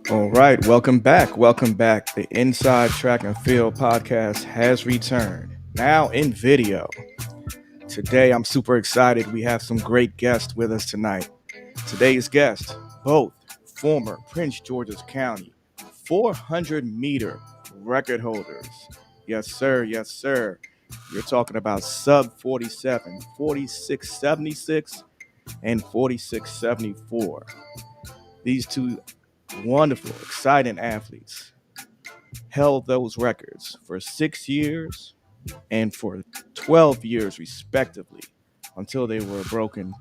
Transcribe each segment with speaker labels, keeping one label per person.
Speaker 1: All right, welcome back. Welcome back. The Inside Track and Field podcast has returned, now in video. Today, I'm super excited. We have some great guests with us tonight. Today's guests, both former Prince George's County 400-meter record holders. Yes, sir. Yes, sir. You're talking about sub 47, 46.76, and 46.74. These two wonderful, exciting athletes held those records for 6 years and for 12 years, respectively, until they were broken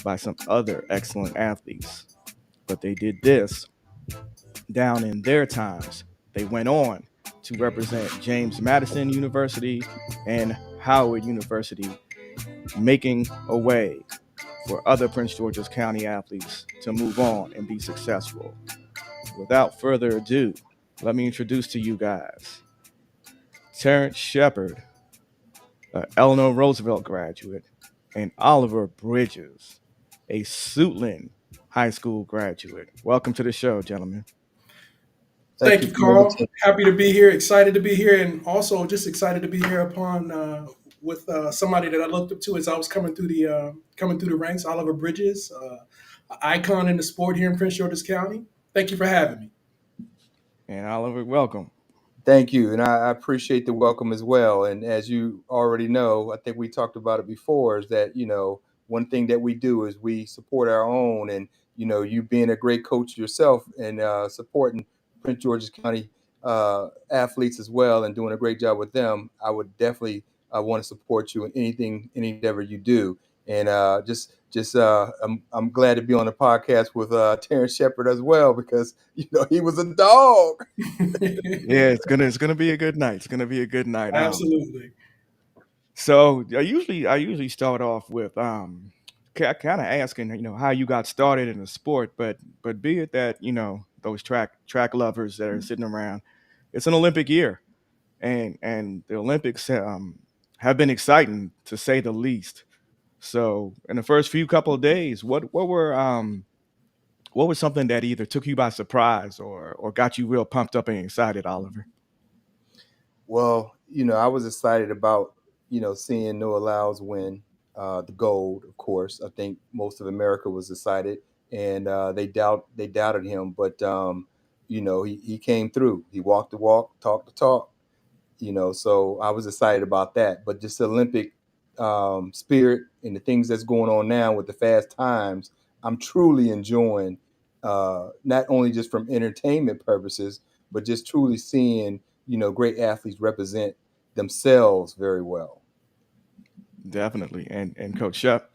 Speaker 1: by some other excellent athletes. But they did this down in their times. They went on to represent James Madison University and Howard University, making a way for other Prince George's County athletes to move on and be successful. Without further ado, let me introduce to you guys Terence Sheppard, Eleanor Roosevelt graduate, and Oliver Bridges, a Suitland High School graduate. Welcome to the show, gentlemen.
Speaker 2: Thank
Speaker 3: Thank
Speaker 2: you
Speaker 3: you,
Speaker 2: for the
Speaker 3: Carl.
Speaker 2: invitation.
Speaker 3: Happy to be here. Excited to be here, and also just excited to be here upon with somebody that I looked up to as I was coming through the ranks. Oliver Bridges, an icon in the sport here in Prince George's County. Thank you for having me.
Speaker 1: And Oliver, welcome.
Speaker 2: Thank you. And I appreciate the welcome as well. And as you already know, I think we talked about it before, is that, one thing that we do is we support our own. And, you being a great coach yourself and supporting Prince George's County athletes as well and doing a great job with them, I would definitely want to support you in any endeavor you do. And I'm glad to be on the podcast with Terence Sheppard as well, because, he was a dog.
Speaker 1: Yeah, it's gonna be a good night. It's gonna be a good night.
Speaker 3: Absolutely.
Speaker 1: So I usually start off with kind of asking how you got started in the sport, but be it that those track lovers that are sitting around, it's an Olympic year, and the Olympics have been exciting to say the least. So in the first few couple of days, what was something that either took you by surprise or got you real pumped up and excited, Oliver?
Speaker 2: Well, I was excited about, seeing Noah Lyles win the gold, of course. I think most of America was excited, and they doubted him, but he came through. He walked the walk, talked the talk, so I was excited about that. But just the Olympic spirit and the things that's going on now with the fast times, I'm truly enjoying, not only just from entertainment purposes, but just truly seeing, great athletes represent themselves very well.
Speaker 1: Definitely. And Coach Shep.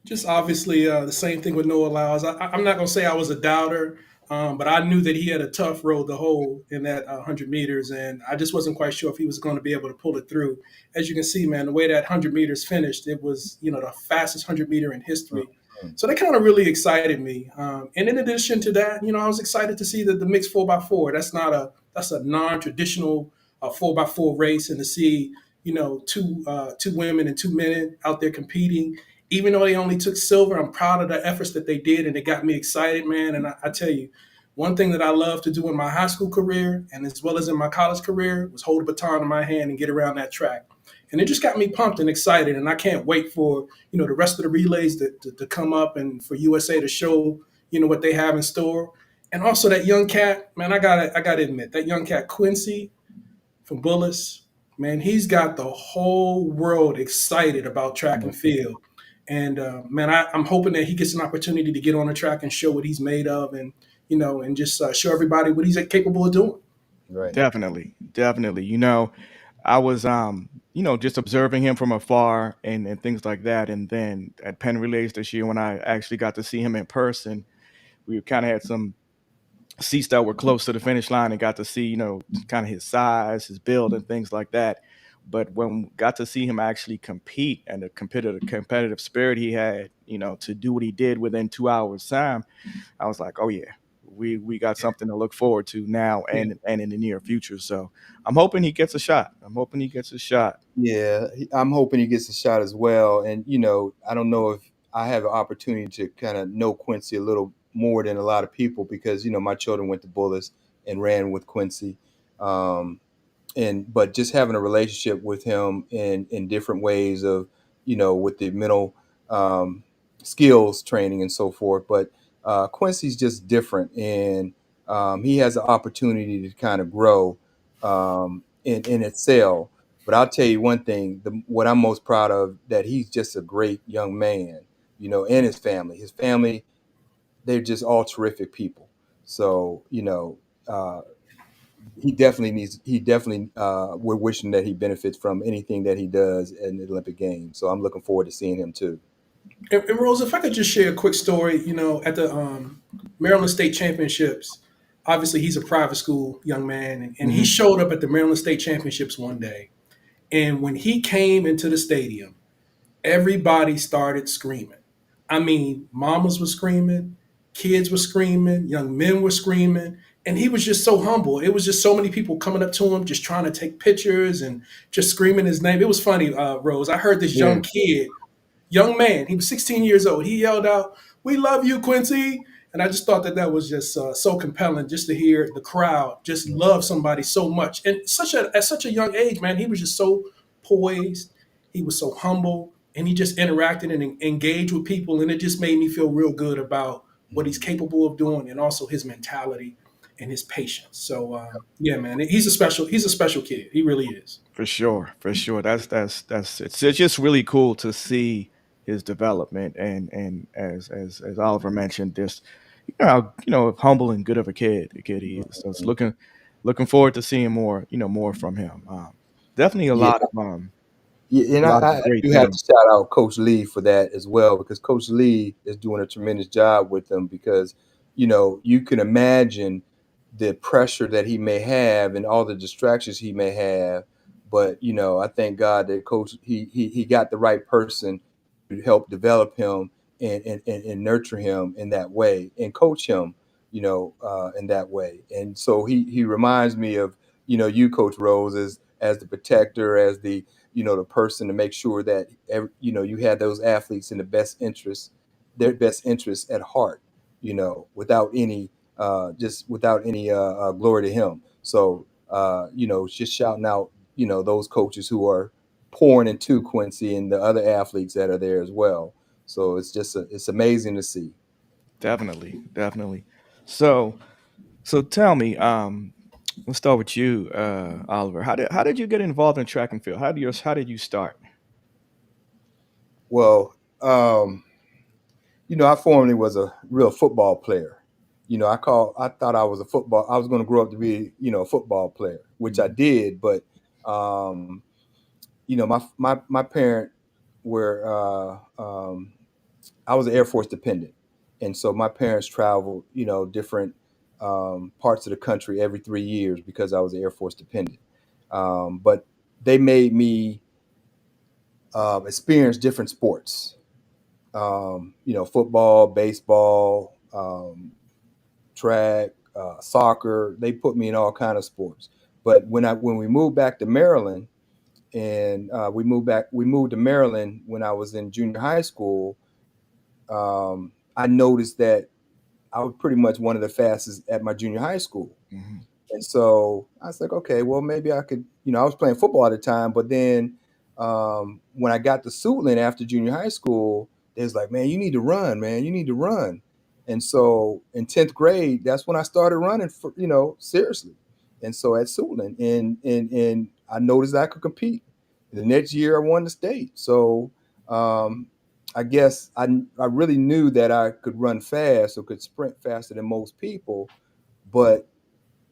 Speaker 3: Just obviously the same thing with Noah Lyles. I'm not going to say I was a doubter, but I knew that he had a tough road to hoe in that 100 meters, and I just wasn't quite sure if he was going to be able to pull it through. As you can see, man, the way that 100 meters finished, it was the fastest 100-meter in history.
Speaker 2: Mhm.
Speaker 3: So that kind of really excited me. And in addition to that, I was excited to see the mixed 4x4. That's a non-traditional 4x4 race, and to see two women and two men out there competing, even though they only took silver. I'm proud of the efforts that they did, and it got me excited, man. And I tell you, one thing that I love to do in my high school career and as well as in my college career was hold a baton in my hand and get around that track. And it just got me pumped and excited. And I can't wait for, the rest of the relays to come up and for USA to show, what they have in store. And also that young cat, man, I gotta admit, that young cat Quincy from Bullis, man, he's got the whole world excited about track and field. And man, I'm hoping that he gets an opportunity to get on the track and show what he's made of, and and just show everybody what he's capable of doing.
Speaker 2: Right.
Speaker 1: Definitely, definitely. I was just observing him from afar and things like that. And then at Penn Relays this year, when I actually got to see him in person, we kind of had some seats that were close to the finish line and got to see, kind of his size, his build, and things like that. But when we got to see him actually compete and the competitive spirit he had, to do what he did within 2 hours time, I was like, oh yeah, we got something to look forward to now
Speaker 3: Yeah.
Speaker 1: and in the near future. So I'm hoping he gets a shot. I'm hoping he gets a shot.
Speaker 2: Yeah, I'm hoping he gets a shot as well. And I don't know if I have an opportunity to kind of know Quincy a little more than a lot of people because my children went to Bullis and ran with Quincy. Um, and but just having a relationship with him in different ways of with the mental um, skills training and so forth. But Quincy's just different, and he has an opportunity to kind of grow in excel. But I'll tell you one thing: what I'm most proud of, that he's just a great young man, and his family, they're just all terrific people. So uh, he definitely we're wishing that he benefits from anything that he does in the Olympic Games. So I'm looking forward to seeing him too.
Speaker 3: And Rose, if I could just share a quick story, at the Maryland State Championships, obviously he's a private school young man, and he
Speaker 2: Hmm.
Speaker 3: showed up at the Maryland State Championships one day. And when he came into the stadium, everybody started screaming. I mean, mamas were screaming, kids were screaming, young men were screaming, and he was just so humble. It was just so many people coming up to him, just trying to take pictures and just screaming his name. It was funny, Rose. I heard this
Speaker 2: Yeah,
Speaker 3: young man, he was 16 years old. He yelled out, "We love you, Quincy." And I just thought that that was just so compelling, just to hear the crowd just love somebody so much, and at such a young age, man. He was just so poised. He was so humble, and he just interacted and engaged with people, and it just made me feel real good about what he's capable of doing, and also his mentality and his patience. So yeah, man, he's a special kid. He really is.
Speaker 1: For sure, for sure. That's it's just really cool to see his development, and as Oliver mentioned, this how humble and good of a kid he is. So it's looking forward to seeing more more from him. Definitely
Speaker 2: yeah. Yeah, and
Speaker 1: a lot
Speaker 2: I
Speaker 1: of great
Speaker 2: do have to
Speaker 1: things.
Speaker 2: shout out Coach Lee for that as well, because Coach Lee is doing a tremendous job with them. Because you can imagine the pressure that he may have and all the distractions he may have. But I thank God that Coach he got the right person to help develop him and nurture him in that way and coach him, in that way. And so he reminds me of you, Coach Rose, as the protector, as the person to make sure that you had those athletes in their best interests at heart, without any just without any glory to him. So just shouting out those coaches who are pouring into Quincy and the other athletes that are there as well. So it's amazing to see.
Speaker 1: Definitely, definitely. So so tell me, let's start with you, Oliver. How did you get involved in track and field? How did you start?
Speaker 2: Well, I formerly was a real football player. I thought I was going to grow up to be, a football player, which I did. But, um, my parent were, I was an Air Force dependent. And so my parents traveled, different parts of the country every 3 years because I was an Air Force dependent. But they made me experience different sports, football, baseball, track, soccer. They put me in all kind of sports. But when we moved back to Maryland, and we moved to Maryland when I was in junior high school. I noticed that I was pretty much one of the fastest at my junior high school.
Speaker 1: Hmm.
Speaker 2: And so I was like, okay, well, maybe I could, I was playing football at the time, but then when I got to Suitland after junior high school, they was like, man, you need to run, man, you need to run. And so in 10th grade, that's when I started running for, seriously. And so at Suitland, and I noticed I could compete. The next year I won the state. So um, I guess I really knew that I could run fast or could sprint faster than most people, but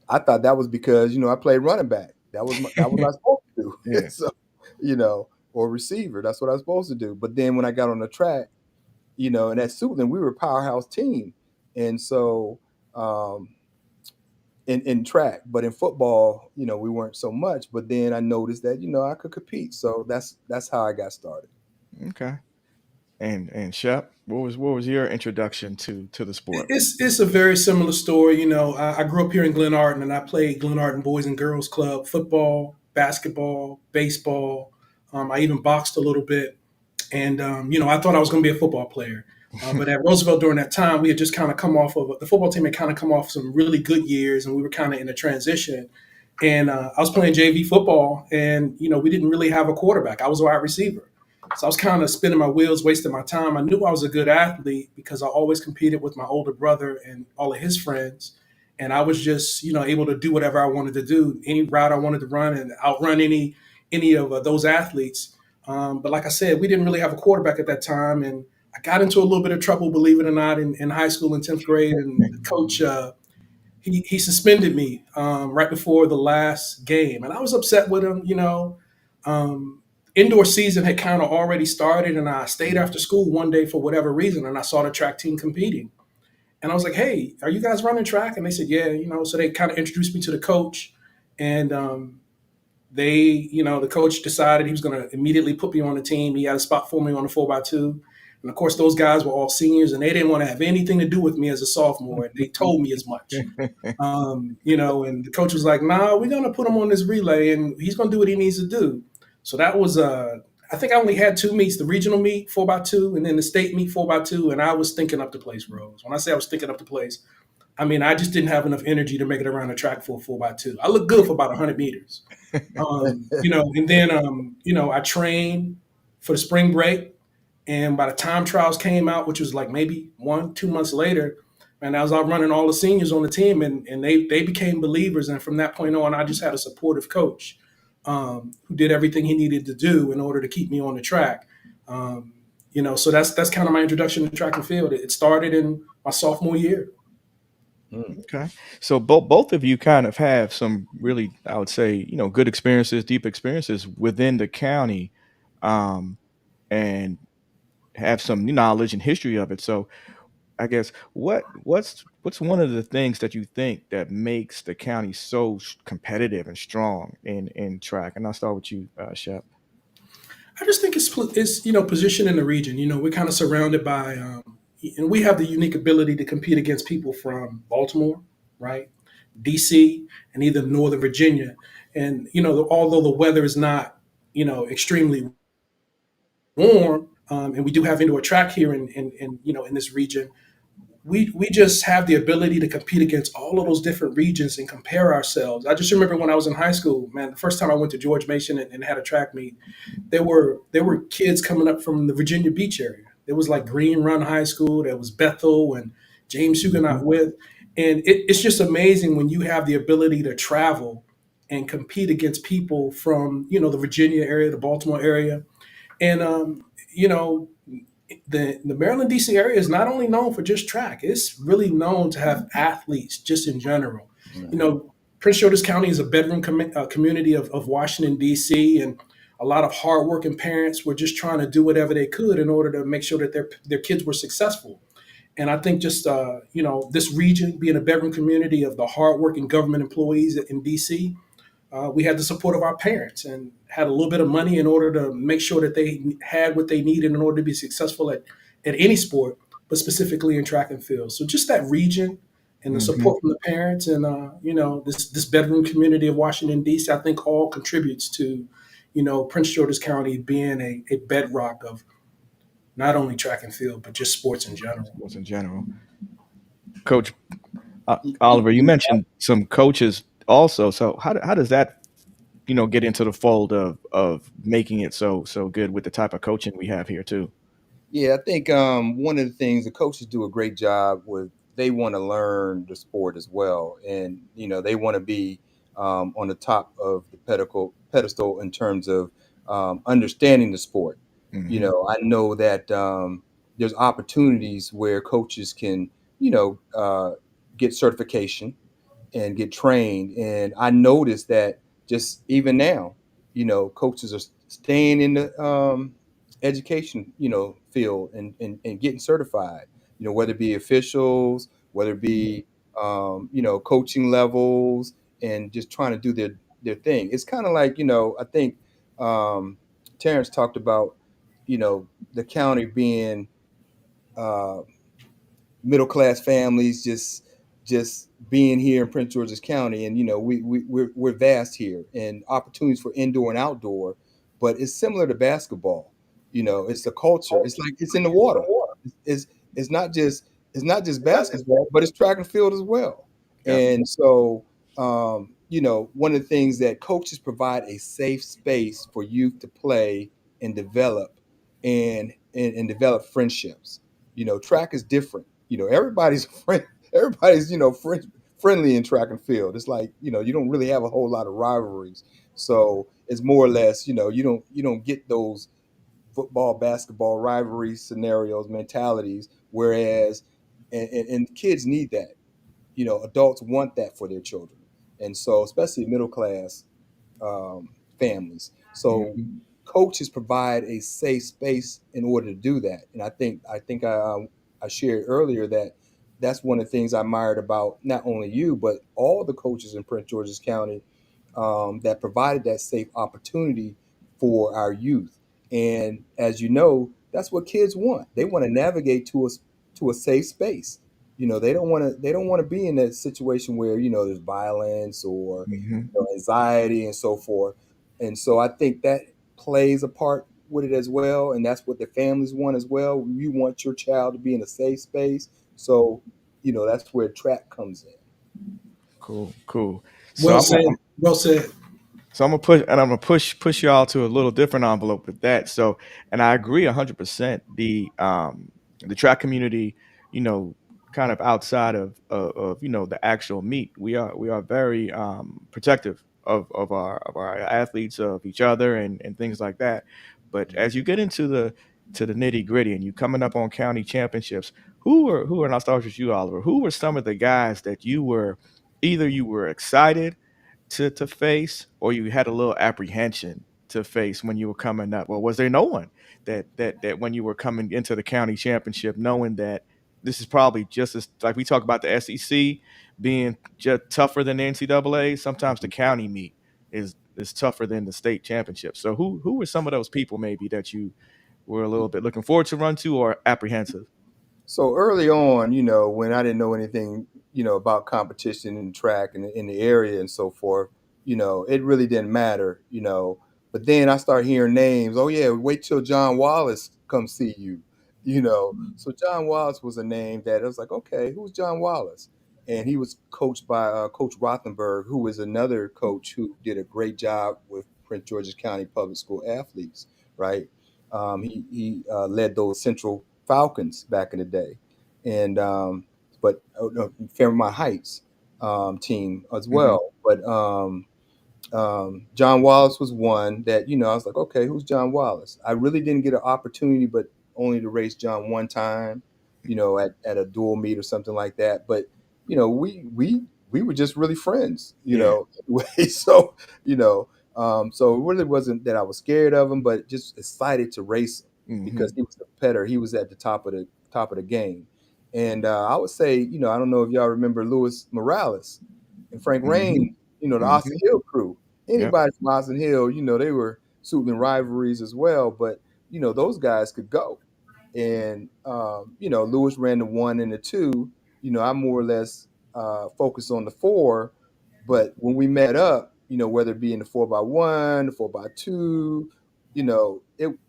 Speaker 2: I thought that was because I played running back. That was what I was supposed to do.
Speaker 1: Yeah,
Speaker 2: So, or receiver. That's what I was supposed to do. But then when I got on the track, and at Suitland, we were a powerhouse team, and so um, in track, but in football, we weren't so much. But then I noticed that I could compete. So that's how I got started.
Speaker 1: okay. And Shep, what was your introduction to the sport?
Speaker 3: It's a very similar story. I grew up here in Glenarden, and I played Glenarden Boys and Girls Club football, basketball, baseball. I even boxed a little bit, and I thought I was going to be a football player. But at Roosevelt during that time, we had just kind of come off of the football team had kind of come off some really good years, and we were kind of in a transition. And I was playing JV football, and we didn't really have a quarterback. I was a wide receiver, so I was kind of spinning my wheels, wasting my time. I knew I was a good athlete because I always competed with my older brother and all of his friends, and I was just able to do whatever I wanted to do, any route I wanted to run, and outrun any of those athletes. But like I said, we didn't really have a quarterback at that time, and I got into a little bit of trouble, believe it or not, in high school in 10th grade. And the coach, he suspended me right before the last game. And I was upset with him. Indoor season had kind of already started, and I stayed after school one day for whatever reason, and I saw the track team competing. And I was like, hey, are you guys running track? And they said, yeah, so they kind of introduced me to the coach. And the coach decided he was going to immediately put me on the team. He had a spot for me on the 4x2. And of course, those guys were all seniors, and they didn't want to have anything to do with me as a sophomore. And they told me as much. And the coach was like, "Nah, we're gonna put him on this relay, and he's gonna do what he needs to do." So that was, I think I only had two meets: the regional meet 4x2, and then the state meet 4x2. And I was thinking up the place, Rose. When I say I was thinking up the place, I mean I just didn't have enough energy to make it around the track for a 4x2. I looked good for about 100 meters, and then I trained for the spring break. And by the time trials came out, which was like maybe 1, 2 months later, and I was out running all the seniors on the team, and they became believers. And from that point on, I just had a supportive coach who did everything he needed to do in order to keep me on the track. So that's kind of my introduction to track and field. It started in my sophomore year.
Speaker 1: Okay. So both of you kind of have some really, I would say, good experiences, deep experiences within the county, and have some knowledge and history of it. So I guess what's one of the things that you think that makes the county so competitive and strong in track? And I'll start with you, Shep.
Speaker 3: I just think it's position in the region. We're kind of surrounded by, and we have the unique ability to compete against people from Baltimore, right, DC, and even Northern Virginia. And although the weather is not extremely warm, and we do have indoor track here in this region, we just have the ability to compete against all of those different regions and compare ourselves. I just remember when I was in high school, man, the first time I went to George Mason and had a track meet, there were kids coming up from the Virginia Beach area. There was like Green Run High School, there was Bethel and James Huguenot with, and it's just amazing when you have the ability to travel and compete against people from the Virginia area, the Baltimore area, and the Maryland DC area is not only known for just track; it's really known to have athletes just in general. You know, Prince George's County is a bedroom community of Washington DC, and a lot of hardworking parents were just trying to do whatever they could in order to make sure that their kids were successful. And I think just this region being a bedroom community of the hardworking government employees in DC, we had the support of our parents and had a little bit of money in order to make sure that they had what they needed in order to be successful at any sport, but specifically in track and field. So just that region and the
Speaker 1: Hmm.
Speaker 3: support from the parents and this bedroom community of Washington D.C. I think all contributes to Prince George's County being a bedrock of not only track and field but just sports in general.
Speaker 1: Sports in general. Coach Oliver, you mentioned some coaches also. So how does that get into the fold of making it so good with the type of coaching we have here too?
Speaker 2: Yeah, I think one of the things the coaches do a great job with, they want to learn the sport as well, and they want to be on the top of the pedestal in terms of understanding the sport.
Speaker 1: Hmm.
Speaker 2: I know that there's opportunities where coaches can get certification and get trained. And I noticed that just even now, coaches are staying in the education, field and getting certified, whether it be officials, whether it be, coaching levels and just trying to do their thing. It's kind of like, I think um, Terence talked about, the county being uh, middle class families just being here in Prince George's County, and we're vast here and opportunities for indoor and outdoor, but it's similar to basketball. It's the culture. It's like it's in the water. It's it's not just basketball, but it's track and field as well.
Speaker 1: Yep.
Speaker 2: And so, one of the things that coaches provide a safe space for youth to play and develop and develop friendships. Track is different. Everybody's a friend. Everybody's friendly in track and field. It's like you don't really have a whole lot of rivalries. So it's more or less you don't get those football, basketball rivalry scenarios, mentalities. Whereas, and kids need that. Adults want that for their children, and so especially middle class families. So
Speaker 1: Mhm.
Speaker 2: coaches provide a safe space in order to do that. And I shared earlier that that's one of the things I admired about not only you but all the coaches in Prince George's County, that provided that safe opportunity for our youth. And as you know, that's what kids want. They want to navigate to a safe space. They don't want to be in that situation where there's violence or
Speaker 1: Mhm.
Speaker 2: anxiety and so forth. And so I think that plays a part with it as well, and that's what the families want as well. You want your child to be in a safe space, so that's where track comes in.
Speaker 1: Cool. Cool. So
Speaker 3: Well
Speaker 1: I'm
Speaker 3: said.
Speaker 1: gonna
Speaker 3: Well said.
Speaker 1: So I'm gonna push y'all to a little different envelope with that. So, and I agree 100%. The track community, you know, kind of outside of the actual meet, we are very protective of our athletes, of each other, and things like that. But as you get into the nitty gritty and you coming up on county championships, and I'll start with you, Oliver. Who were some of the guys that you were excited to face, or you had a little apprehension to face when you were coming up? Or was there no one that when you were coming into the county championship, knowing that this is probably just as, like we talk about the SEC being just tougher than the NCAA, sometimes the county meet is tougher than the state championship. So who were some of those people maybe that you were a little bit looking forward to run to, or apprehensive?
Speaker 2: So early on, when I didn't know anything, about competition and track and in the area and so forth, it really didn't matter. But then I start hearing names. Oh yeah, wait till John Wallace comes see you. So John Wallace was a name that I was like, okay, who's John Wallace? And he was coached by Coach Rothenberg, who was another coach who did a great job with Prince George's County Public School athletes, right? He led those Central Falcons back in the day, and but no, Fairmont Heights team as
Speaker 1: Hmm.
Speaker 2: well. But John Wallace was one that I was like, okay, who's John Wallace? I really didn't get an opportunity, but only to race John one time, at a dual meet or something like that. But we were just really friends,
Speaker 1: Yeah.
Speaker 2: so so it really wasn't that I was scared of him, but just excited to race him because
Speaker 1: Hmm.
Speaker 2: he was a competitor. He was at the top of the game, and I would say, I don't know if y'all remember Louis Morales and Frank
Speaker 1: Hmm.
Speaker 2: Rain, the Austin
Speaker 1: Hmm.
Speaker 2: Hill crew.
Speaker 1: Yep.
Speaker 2: Anybody from Austin Hill, they were Suitland rivalries as well, but those guys could go. And Lewis ran the one and the two. I more or less focused on the four. But when we met up, whether it be in the 4x1, the 4x2,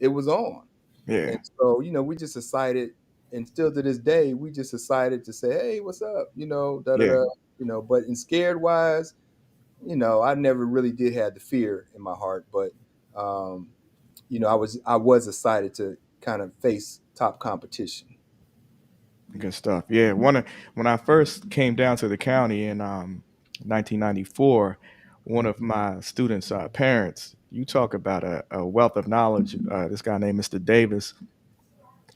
Speaker 2: it was on. And
Speaker 1: Yeah.
Speaker 2: so, we just decided, and still to this day, we just decided to say, hey, what's up? Da da
Speaker 1: Yeah.
Speaker 2: da. But in scared wise, I never really did have the fear in my heart, but I was excited to kind of face top competition.
Speaker 1: Good stuff. Yeah, when I first came down to the county in 1994, one of my students' parents, you talk about a wealth of knowledge. This guy named Mr. Davis,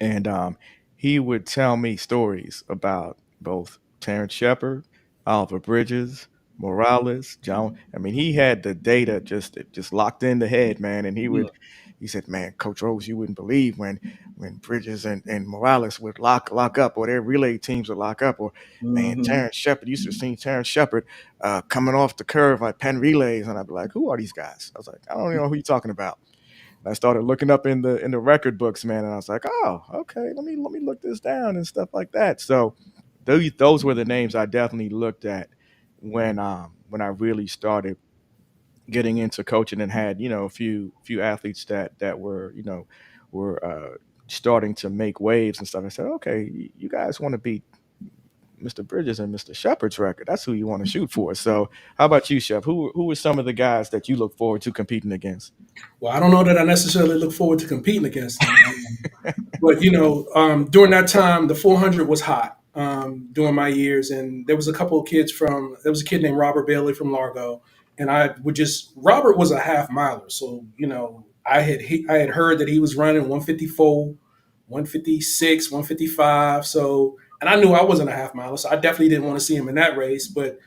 Speaker 1: and he would tell me stories about both Terence Sheppard, Oliver Bridges, Morales, John. I mean, he had the data just locked in the head, man. And he said, man, Coach Rose, you wouldn't believe when Bridges and Morales would lock up, or their relay teams would lock up, or man,
Speaker 2: Mm-hmm.
Speaker 1: Terence Sheppard, used to see Terence Sheppard coming off the curve like Penn relays, and I'd be like, who are these guys? I was like, I don't even know who you're talking about. I started looking up in the record books, man, and I was like, oh, okay, let me look this down and stuff like that. So those were the names I definitely looked at when I really started getting into coaching and had a few athletes that were starting to make waves and stuff. I said, okay, you guys want to beat Mr. Bridges and Mr. Sheppard's record. That's who you want to shoot for. So, how about you, Shep? Who were some of the guys that you look forward to competing against?
Speaker 3: Well, I don't know that I necessarily look forward to competing against them. But during that time, the 400 was hot during my years, and there was a couple of kids from. There was a kid named Robert Bailey from Largo, and I would just. Robert was a half miler, so I had heard that he was running 154, 156, 155. So, and I knew I wasn't a half miler, so I definitely didn't want to see him in that race. But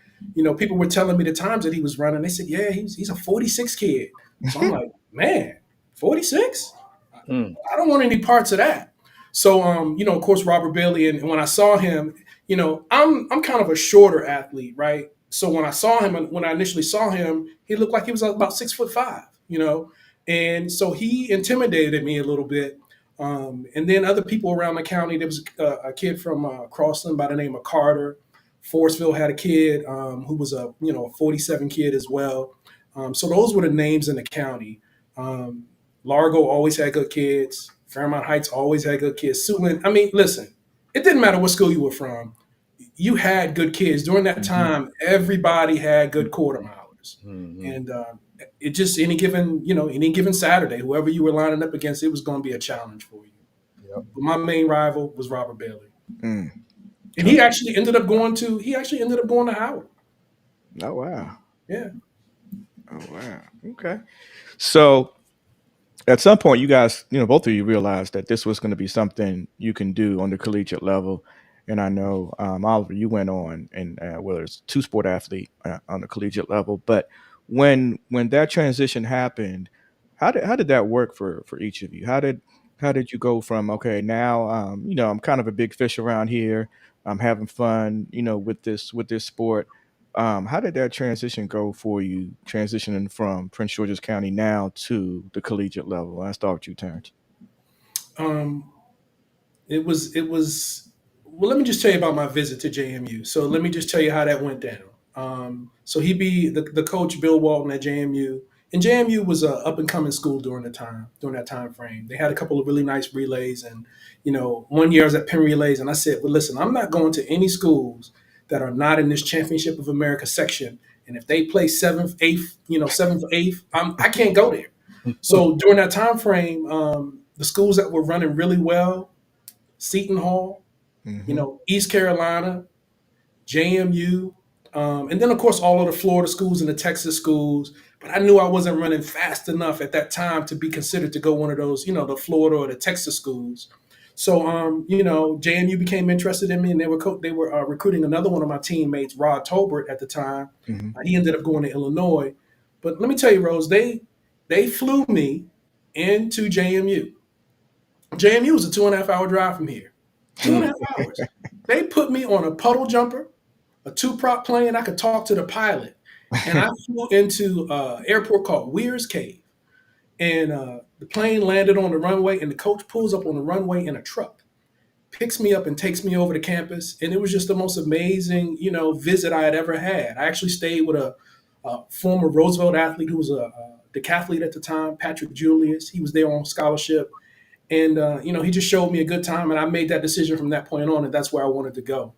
Speaker 3: people were telling me the times that he was running. They said, "Yeah, he's a 46 kid." So I'm like, man, 46.
Speaker 2: Mm.
Speaker 3: I don't want any parts of that. So, of course, Robert Bailey, and when I saw him, I'm kind of a shorter athlete, right? So when I saw him, when I initially saw him, he looked like he was about 6'5", and so he intimidated me a little bit. And then other people around the county, there was a kid from Crossland by the name of Carter. Forestville had a kid who was a 47 kid as well. So those were the names in the county. Um, Largo always had good kids. Fairmont Heights always had good kids. Suitland, I mean, listen, it didn't matter what school you were from. You had good kids. During that
Speaker 2: Mhm.
Speaker 3: time, everybody had good quarter milers.
Speaker 2: Mhm.
Speaker 3: And it just any given Saturday, whoever you were lining up against, it was going to be a challenge for you.
Speaker 2: Yep.
Speaker 3: But my main rival was Robert Bailey.
Speaker 1: Mm.
Speaker 3: And he actually ended up going to Howard.
Speaker 1: Oh wow.
Speaker 3: Yeah.
Speaker 1: Oh wow. Okay. So at some point, you guys, both of you realized that this was going to be something you can do on the collegiate level. And I know, Oliver, you went on and whether it's two sport athlete on the collegiate level, but when that transition happened, how did that work for each of you? How did you go from, okay, now, I'm kind of a big fish around here. I'm having fun, with this sport. How did that transition go for you, transitioning from Prince George's County now to the collegiate level? I'll start with you, Terrence.
Speaker 3: Um, it was well, let me just tell you about my visit to JMU. So let me just tell you how that went down. So he be the coach Bill Walton at JMU, and JMU was a up and coming school during that time frame. They had a couple of really nice relays, and one year I was at Penn Relays, and I said, well, listen, I'm not going to any schools that are not in this Championship of America section, and if they play seventh, eighth, I can't go there. So during that time frame, the schools that were running really well, Seton Hall,
Speaker 1: Hmm.
Speaker 3: East Carolina, JMU, and then of course all of the Florida schools and the Texas schools. But I knew I wasn't running fast enough at that time to be considered to go one of those, the Florida or the Texas schools. So, JMU became interested in me, and they were recruiting another one of my teammates, Rod Tolbert, at the time.
Speaker 1: Hmm.
Speaker 3: He ended up going to Illinois. But let me tell you, Rose, they flew me into JMU. JMU was a 2.5 hour drive from here. Two and
Speaker 2: Mm.
Speaker 3: a half hours. They put me on a puddle jumper, a two prop plane. I could talk to the pilot, and I flew into an airport called Weir's Cave. And the plane landed on the runway, and the coach pulls up on the runway in a truck, picks me up, and takes me over to campus. And it was just the most amazing, visit I had ever had. I actually stayed with a former Roosevelt athlete who was a decathlete at the time, Patrick Julius. He was there on scholarship, and he just showed me a good time, and I made that decision from that point on, and that's where I wanted to go.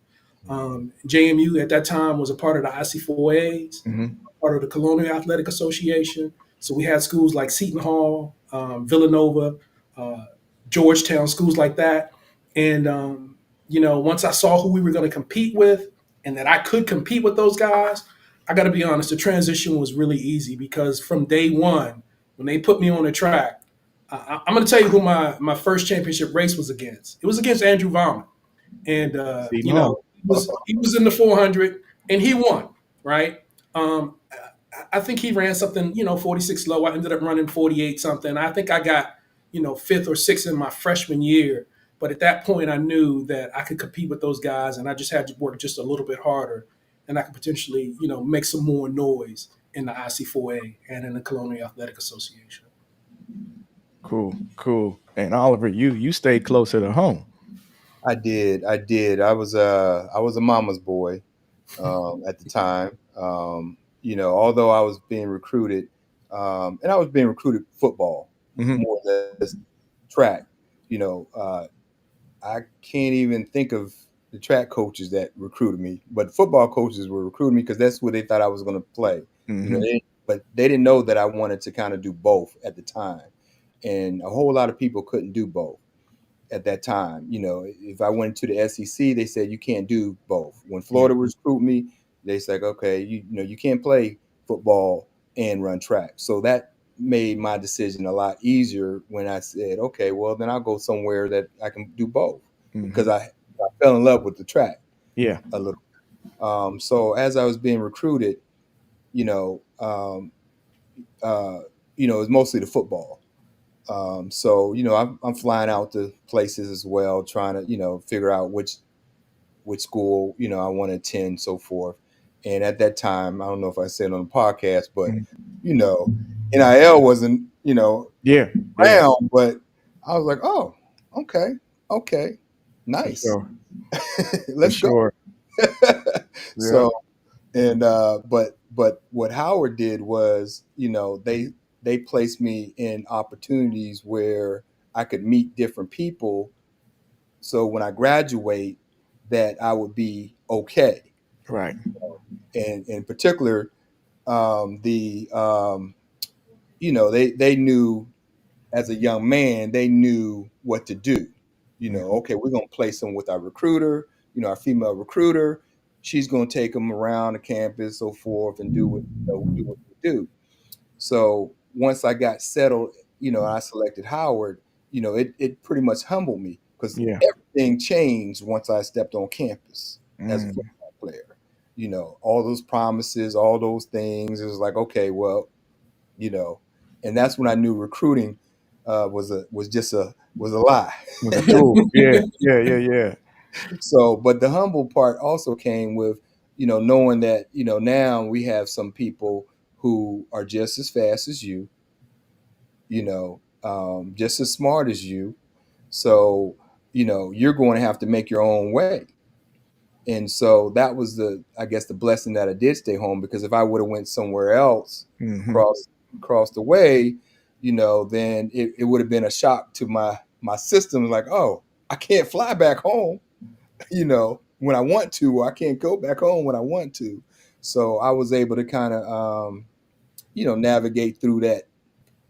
Speaker 3: JMU at that time was a part of the IC4As,
Speaker 1: Hmm.
Speaker 3: part of the Colonial Athletic Association. So we had schools like Seton Hall, Villanova, uh, Georgetown, schools like that. And once I saw who we were going to compete with, and that I could compete with those guys, I got to be honest, the transition was really easy because from day one, when they put me on the track, I'm going to tell you who my first championship race was against. It was against Andrew Vaughn, and
Speaker 1: Seton Hall.
Speaker 3: he was in the 400, and he won. Right. I think he ran something 46 low. I ended up running 48 something. I think I got fifth or sixth in my freshman year. But at that point, I knew that I could compete with those guys, and I just had to work just a little bit harder, and I could potentially make some more noise in the IC4A and in the Colonial Athletic Association.
Speaker 1: Cool, cool. And Oliver, you stayed closer to home.
Speaker 2: I did. I did. I was a mama's boy at the time. Although I was being recruited, and I was being recruited football
Speaker 1: Hmm.
Speaker 2: more or less track. you know, I can't even think of the track coaches that recruited me, but football coaches were recruiting me because that's what they thought I was going to play.
Speaker 1: Mm-hmm.
Speaker 2: But they didn't know that I wanted to kind of do both at the time, and a whole lot of people couldn't do both at that time. If I went to the SEC, they said you can't do both. When
Speaker 1: Yeah.
Speaker 2: Florida was recruiting me, they said, okay, you can't play football and run track. So that made my decision a lot easier when I said, okay, well then I'll go somewhere that I can do both
Speaker 1: Mm-hmm.
Speaker 2: because I fell in love with the track
Speaker 1: Yeah.
Speaker 2: a little. So as I was being recruited, you know, um, it was mostly the football. So I'm flying out to places as well, trying to figure out which school I want to attend, so forth. And at that time, I don't know if I said on the podcast, but
Speaker 1: Mhm.
Speaker 2: you know, NIL wasn't
Speaker 1: Yeah. Yeah.
Speaker 2: around, but I was like, oh, okay, okay,
Speaker 1: For
Speaker 2: nice,
Speaker 1: sure. For
Speaker 2: let's go.
Speaker 1: sure. Yeah.
Speaker 2: So and but what Howard did was they placed me in opportunities where I could meet different people, so when I graduate that I would be okay.
Speaker 1: Right.
Speaker 2: And in particular, the they knew, as a young man, they knew what to do.
Speaker 1: Mhm.
Speaker 2: Okay, we're gonna place them with our recruiter, our female recruiter. She's gonna take them around the campus, so forth, and do what we do. So once I got settled, I selected Howard. It pretty much humbled me because
Speaker 1: Yeah.
Speaker 2: everything changed once I stepped on campus as a
Speaker 1: Mm.
Speaker 2: football player. All those promises, all those things. It was like, okay, well, you know, and that's when I knew recruiting was a lie.
Speaker 1: Was a tool. Yeah. Yeah. Yeah. Yeah.
Speaker 2: So, but the humble part also came with knowing that now we have some people who are just as fast as you, just as smart as you. So you're going to have to make your own way. And so that was I guess the blessing that I did stay home, because if I would have went somewhere else
Speaker 1: Mm-hmm.
Speaker 2: across the way, then it would have been a shock to my system. Like, oh, I can't fly back home, when I want to, or I can't go back home when I want to. So I was able to kind of, navigate through that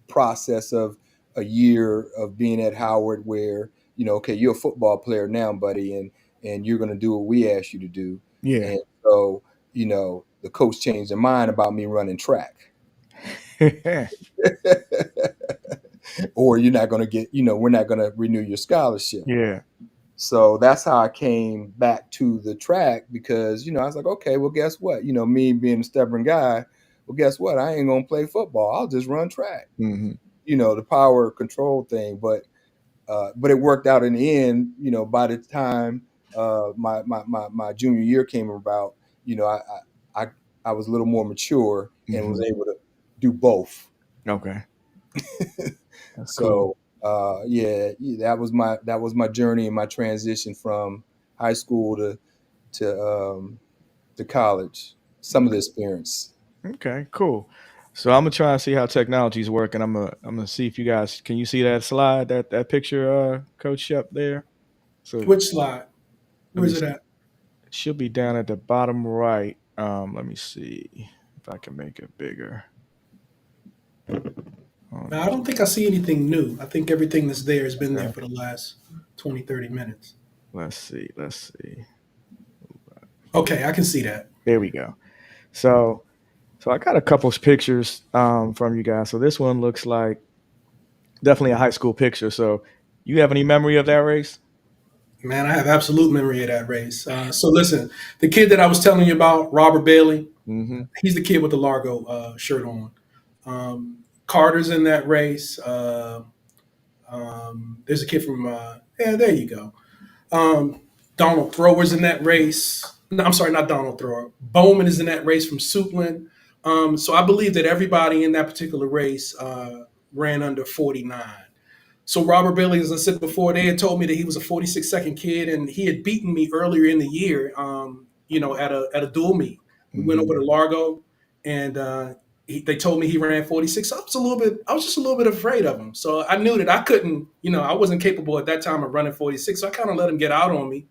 Speaker 2: process of a year of being at Howard, where okay, you're a football player now, buddy, and you're going to do what we ask you to do.
Speaker 1: Yeah.
Speaker 2: And so the coach changed their mind about me running track. Or you're not going to get, we're not going to renew your scholarship.
Speaker 1: Yeah.
Speaker 2: So that's how I came back to the track, because I was like, okay, well, guess what, me being a stubborn guy, well, guess what, I ain't going to play football, I'll just run track.
Speaker 1: Mm-hmm.
Speaker 2: The power control thing. But it worked out in the end. By the time my junior year came about, I I was a little more mature and was
Speaker 1: Mm-hmm.
Speaker 2: able to do both.
Speaker 1: Okay. That's cool.
Speaker 2: So that was my journey and my transition from high school to college. Some of the experience.
Speaker 1: Okay. Cool. So I'm gonna try and see how technology's working. I'm gonna see if you guys can you see that slide, that picture, Coach Shep there. So
Speaker 3: Which slide?
Speaker 1: let me
Speaker 3: Where's it at?
Speaker 1: it should be down at the bottom right. Let me see if I can make it bigger.
Speaker 3: Now, I don't think I see anything new. I think everything that's there has been there
Speaker 1: Okay.
Speaker 3: for the last 20, 30 minutes.
Speaker 1: Let's see. Let's see.
Speaker 3: Okay, I can see that.
Speaker 1: There we go. So I got a couple of pictures from you guys. So this one looks like definitely a high school picture. So you have any memory of that race?
Speaker 3: Man, I have absolute memory of that race. So listen, the kid that I was telling you about, Robert Bailey,
Speaker 1: Mm-hmm.
Speaker 3: he's the kid with the Largo shirt on. Carter's in that race. There's a kid from, yeah, there you go. Donald Thrower's in that race. No, I'm sorry, not Donald Thrower. Bowman is in that race from Suitland. So I believe that everybody in that particular race ran under 49. So Robert Bailey, as I said before, they had told me that he was a 46-second kid, and he had beaten me earlier in the year. At a dual meet. We went
Speaker 1: Mm-hmm.
Speaker 3: over to Largo, and they told me he ran 46. So I was just a little bit afraid of him. So I knew that I couldn't, I wasn't capable at that time of running 46. So I kind of let him get out on me.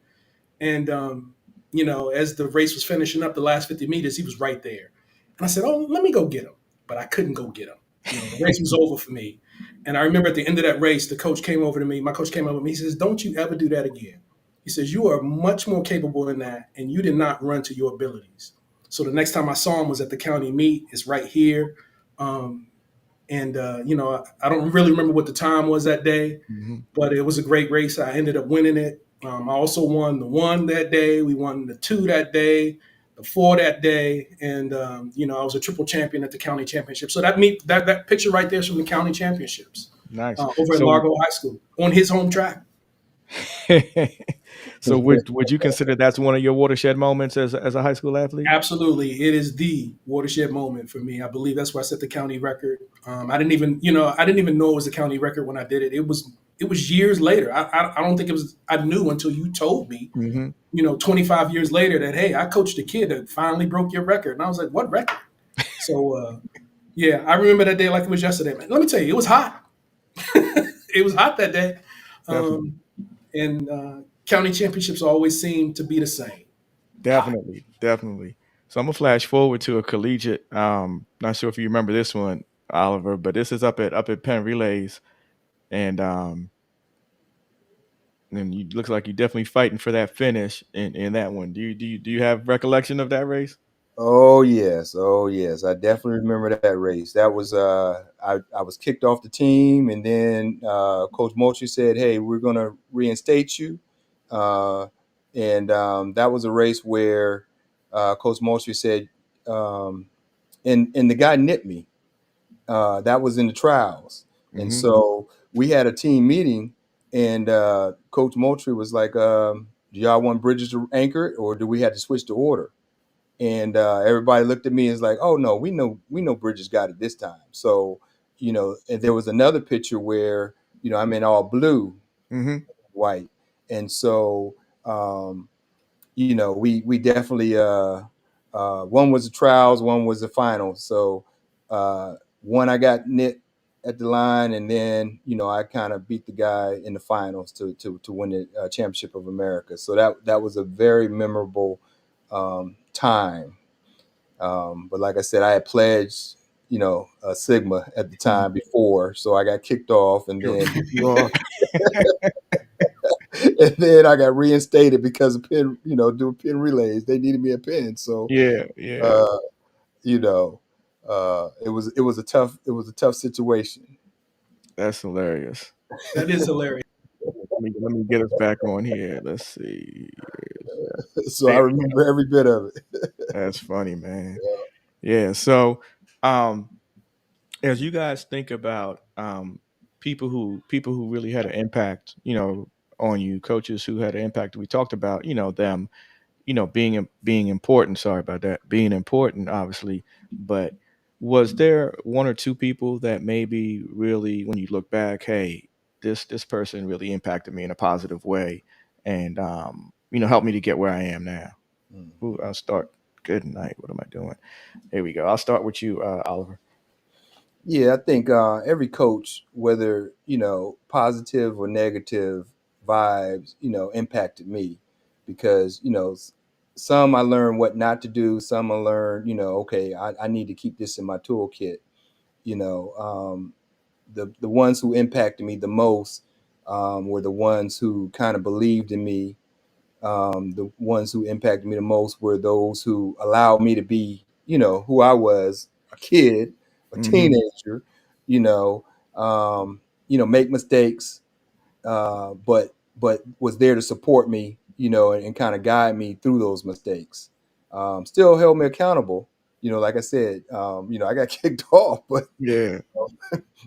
Speaker 3: And, as the race was finishing up the last 50 meters, he was right there. And I said, oh, let me go get him. But I couldn't go get him. The race was over for me. And I remember at the end of that race, the coach came over to me. My coach came over to me. He says, don't you ever do that again. He says, you are much more capable than that. And you did not run to your abilities. So the next time I saw him was at the county meet. It's right here. I don't really remember what the time was that day, but it was a great race. I ended up winning it. I also won the 1 that day. We won the 2 that day, the 4 that day, and I was a triple champion at the county championship. So that picture right there is from the county championships,
Speaker 1: Nice.
Speaker 3: over at Largo High School on his home track.
Speaker 1: So would you consider that's one of your watershed moments as a high school athlete?
Speaker 3: Absolutely, it is the watershed moment for me. I believe that's where I set the county record. I didn't even know it was the county record when I did it. It was years later. I don't think it was. I knew until you told me. 25 years later that, hey, I coached a kid that finally broke your record, and I was like, what record? So yeah, I remember that day like it was yesterday, man. Let me tell you, it was hot. It was hot that day. And county championships always seem to be the same.
Speaker 1: Definitely. So I'm gonna flash forward to a collegiate. Not sure if you remember this one, Oliver, but this is up at Penn Relays, and you looks like you're definitely fighting for that finish in that one. Do you have recollection of that race?
Speaker 2: Oh yes, oh yes. I definitely remember that race. That was I was kicked off the team, and then Coach Moultrie said, "Hey, we're gonna reinstate you," uh, and that was a race where Coach Moultrie said, and the guy nipped me. That was in the trials, and so we had a team meeting, and Coach Moultrie was like, "Do y'all want Bridges to anchor it, or do we have to switch the order?" And everybody looked at me and was like, "Oh no, we know Bridges got it this time." So, and there was another picture where I'm in all blue, white, and so we definitely one was the trials, one was the final. So one I got nipped at the line, and then I kind of beat the guy in the finals to win the championship of America. So that was a very memorable time. But like I said, I had pledged, a Sigma at the time before, so I got kicked off, and then and then I got reinstated because of pin, doing pin relays. They needed me a pin, so
Speaker 1: Yeah.
Speaker 2: uh, it was a tough situation.
Speaker 1: That's hilarious.
Speaker 3: That is hilarious.
Speaker 1: Let me get us back on here. Let's see.
Speaker 2: So I remember every bit of it.
Speaker 1: That's funny, man. Yeah. So, as you guys think about people who really had an impact, on you, coaches who had an impact, we talked about, them, being important. Sorry about that, being important, obviously. But was there one or two people that maybe really, when you look back, hey, this person really impacted me in a positive way, and helped me to get where I am now? Ooh, I'll start. Good night. What am I doing? Here we go. I'll start with you, Oliver.
Speaker 2: Yeah, I think every coach, whether positive or negative vibes, impacted me because some I learned what not to do. Some I learned, okay, I need to keep this in my toolkit. You know, the ones who impacted me the most were the ones who kind of believed in me. The ones who impacted me the most were those who allowed me to be, who I was, a kid, a teenager, you know, make mistakes, but was there to support me, and kind of guide me through those mistakes. Still held me accountable. Like I said, I got kicked off,
Speaker 1: Yeah.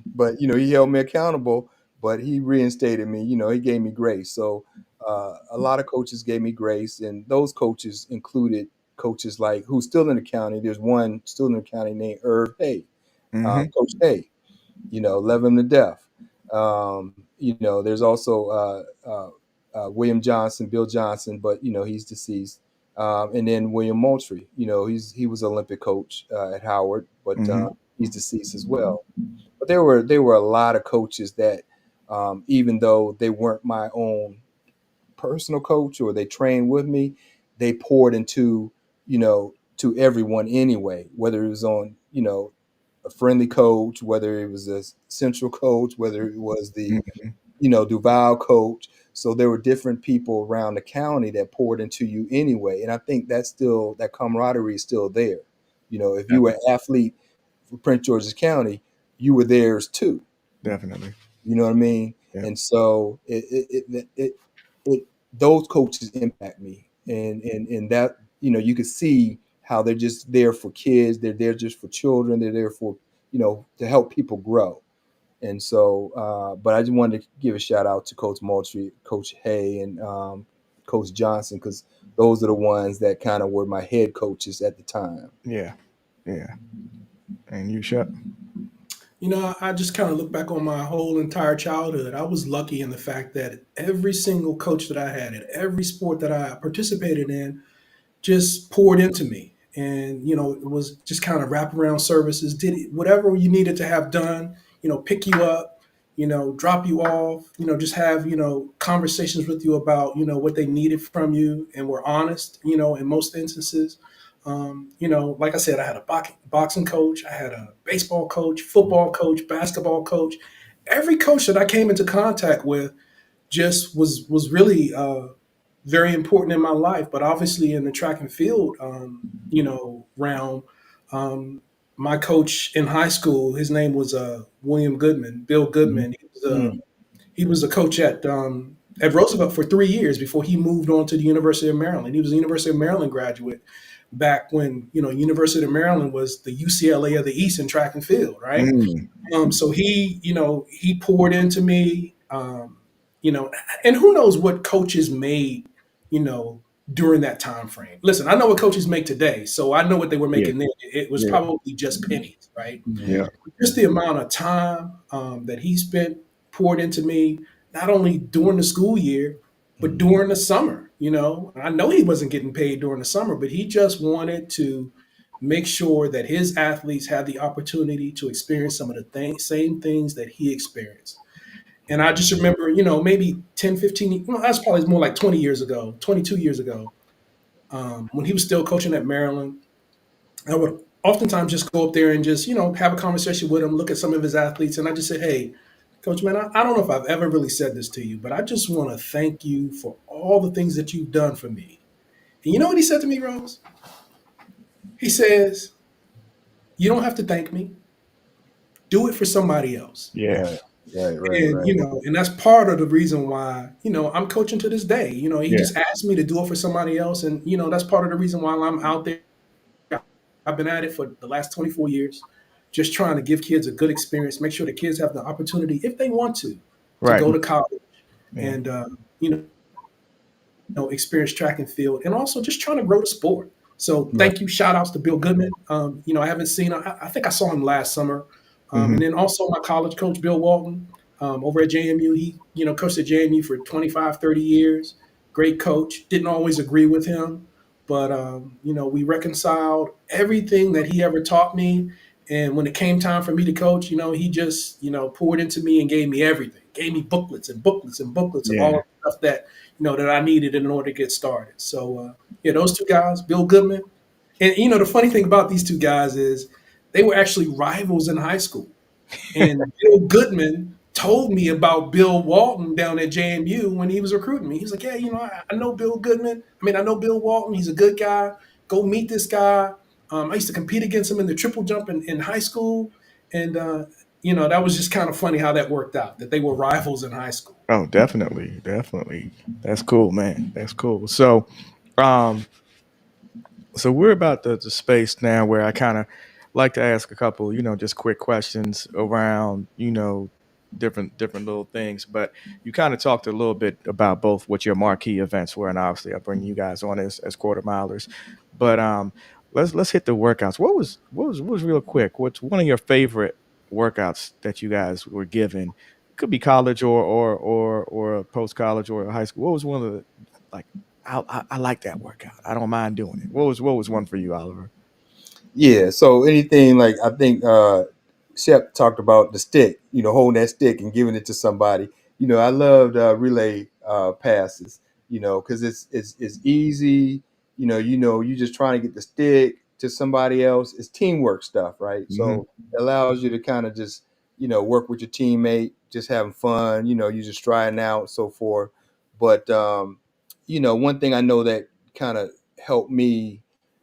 Speaker 2: but he held me accountable, but he reinstated me. He gave me grace. So a lot of coaches gave me grace, and those coaches included coaches like who's still in the county. There's one still in the county named Irv Hay, Coach Hay. Love him to death. There's also William Johnson, Bill Johnson, but he's deceased. And then William Moultrie, he was Olympic coach at Howard, but
Speaker 1: Mm-hmm.
Speaker 2: he's deceased as well. But there were a lot of coaches that, even though they weren't my own personal coach or they trained with me, they poured into, to everyone anyway, whether it was on, a friendly coach, whether it was a central coach, whether it was the,
Speaker 1: Mm-hmm.
Speaker 2: Duval coach. So there were different people around the county that poured into you anyway. And I think that camaraderie is still there. If you were an athlete for Prince George's County, you were theirs too.
Speaker 1: Definitely.
Speaker 2: You know what I mean?
Speaker 1: Yeah.
Speaker 2: And so it those coaches impact me, and that, you could see how they're just there for kids. They're there just for children. They're there for, to help people grow. And so, but I just wanted to give a shout out to Coach Moultrie, Coach Hay, and Coach Johnson, because those are the ones that kind of were my head coaches at the time.
Speaker 1: Yeah. Yeah. And you, Shep?
Speaker 3: I just kind of look back on my whole entire childhood. I was lucky in the fact that every single coach that I had at every sport that I participated in just poured into me. And, it was just kind of wraparound services, did whatever you needed to have done, pick you up, drop you off, just have, conversations with you about, what they needed from you and were honest, in most instances. Like I said, I had a boxing coach, I had a baseball coach, football coach, basketball coach. Every coach that I came into contact with just was really very important in my life. But obviously, in the track and field, realm, um, my coach in high school, his name was William Goodman, Bill
Speaker 2: Mhm.
Speaker 3: Goodman.
Speaker 2: Mm.
Speaker 3: He was a coach at Roosevelt for 3 years before he moved on to the University of Maryland. He was a University of Maryland graduate back when University of Maryland was the UCLA of the East in track and field, right?
Speaker 1: Mm.
Speaker 3: So he poured into me, and who knows what coaches made, you know, during that time frame. Listen, I know what coaches make today, so I know what they were
Speaker 1: Yeah.
Speaker 3: making then. It was
Speaker 1: Yeah.
Speaker 3: probably just pennies, right?
Speaker 1: Yeah.
Speaker 2: Mhm.
Speaker 3: Just the amount of time that he spent poured into me, not only during the school year, but
Speaker 2: Mhm.
Speaker 3: during the summer. I know he wasn't getting paid during the summer, but he just wanted to make sure that his athletes had the opportunity to experience some of the same things that he experienced. And I just remember, maybe 10, 15, that's probably more like 20 years ago, 22 years ago, when he was still coaching at Maryland. I would oftentimes just go up there and just, have a conversation with him, look at some of his athletes. And I just say, hey, coach, man, I don't know if I've ever really said this to you, but I just want to thank you for all the things that you've done for me. And you know what he said to me, Rose? He says, you don't have to thank me. Do it for somebody else.
Speaker 1: Yeah.
Speaker 2: Right, right, right,
Speaker 3: And
Speaker 2: right.
Speaker 3: and that's part of the reason why I'm coaching to this day. He
Speaker 1: Yeah.
Speaker 3: just asked me to do it for somebody else, and that's part of the reason why I'm out there. I've been at it for the last 24 years, just trying to give kids a good experience, make sure the kids have the opportunity, if they want to
Speaker 1: Right.
Speaker 3: go to college
Speaker 1: Yeah.
Speaker 3: and experience track and field, and also just trying to grow the sport. So
Speaker 2: Right.
Speaker 3: thank you, shout outs to Bill Goodman. I haven't seen, I think I saw him last summer.
Speaker 1: Mm-hmm.
Speaker 3: And then also my college coach, Bill Walton, over at JMU. He, coached at JMU for 25, 30 years. Great coach. Didn't always agree with him, but, we reconciled everything that he ever taught me. And when it came time for me to coach, he just, poured into me and gave me everything. Gave me booklets and booklets and booklets of all
Speaker 1: Yeah.
Speaker 3: of the stuff that, that I needed in order to get started. So, yeah, those two guys, Bill Goodman. And, the funny thing about these two guys is they were actually rivals in high school. And Bill Goodman told me about Bill Walton down at JMU when he was recruiting me. He was like, yeah, I know Bill Goodman. I mean, I know Bill Walton. He's a good guy. Go meet this guy. I used to compete against him in the triple jump in high school. And, that was just kind of funny how that worked out, that they were rivals in high school.
Speaker 1: Oh, definitely. Definitely. That's cool, man. That's cool. Um, so we're about the space now where I kind of like to ask a couple, just quick questions around, different little things. But you kind of talked a little bit about both what your marquee events were, and obviously I bring you guys on as quarter milers. But let's hit the workouts. What was real quick? What's one of your favorite workouts that you guys were given? Could be college or post college or high school. What was one of the like I like that workout. I don't mind doing it. What was one for you, Oliver?
Speaker 2: Yeah. So anything like I think Shep talked about the stick, holding that stick and giving it to somebody. I loved relay passes, because it's easy. You just trying to get the stick to somebody else. It's teamwork stuff, right?
Speaker 1: Mm-hmm.
Speaker 2: So it allows you to kind of just, work with your teammate, just having fun. You just trying out, so forth. But one thing I know that kind of helped me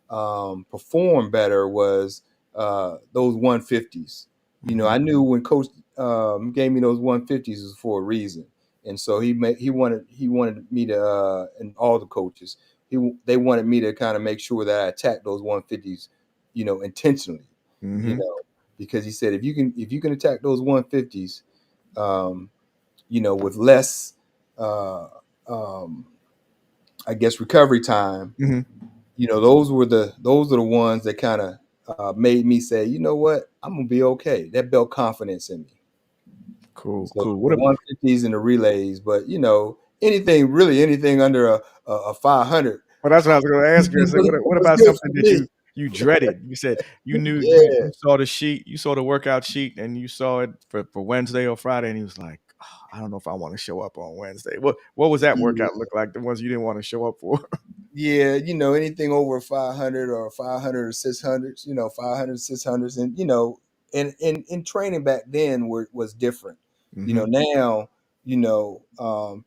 Speaker 2: perform better was those 150s. I knew when Coach gave me those 150s was for a reason, and so he wanted me to, and all the coaches, they wanted me to kind of make sure that I attacked those 150s, intentionally, you
Speaker 1: Mm-hmm.
Speaker 2: know, because he said if you can attack those 150s, um, with less, uh, um, I guess, recovery time,
Speaker 1: Mm-hmm.
Speaker 2: those are the ones that kind of made me say, you know what, I'm gonna be okay. That built confidence in me.
Speaker 1: Cool,
Speaker 2: So
Speaker 1: cool.
Speaker 2: the
Speaker 1: What?
Speaker 2: 150s and the relays, but anything under a 500
Speaker 1: Well, that's what I was going to ask you. I said, what
Speaker 2: was
Speaker 1: about
Speaker 2: good for
Speaker 1: something that
Speaker 2: me.
Speaker 1: you dreaded? You said you knew you
Speaker 2: Yeah,
Speaker 1: saw the sheet, you saw the workout sheet, and you saw it for Wednesday or Friday, and he was like, "Oh, I don't know if I want to show up on Wednesday." What was that workout
Speaker 2: yeah.
Speaker 1: look like? The ones you didn't want to show up for?
Speaker 2: Yeah, anything over 500 or 500 or 600s, 500, 600s. And, in training back then was different.
Speaker 1: Mm-hmm.
Speaker 2: Now,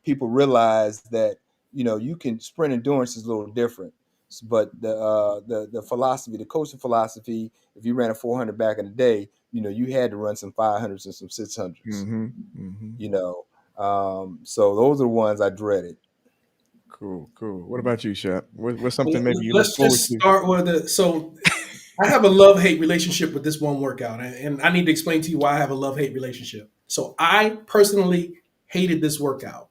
Speaker 2: people realize that, you can sprint endurance is a little different. But the philosophy, the coaching philosophy, if you ran a 400 back in the day, you had to run some 500s and some 600s,
Speaker 1: Mm-hmm. Mm-hmm.
Speaker 2: you know. So those are the ones I dreaded.
Speaker 1: Cool, cool. What about you, Shep? What's something
Speaker 3: Well,
Speaker 1: maybe you look
Speaker 3: let's
Speaker 1: forward
Speaker 3: just
Speaker 1: to?
Speaker 3: start with it. So I have a love hate relationship with this one workout, and I need to explain to you why I have a love hate relationship. So I personally hated this workout,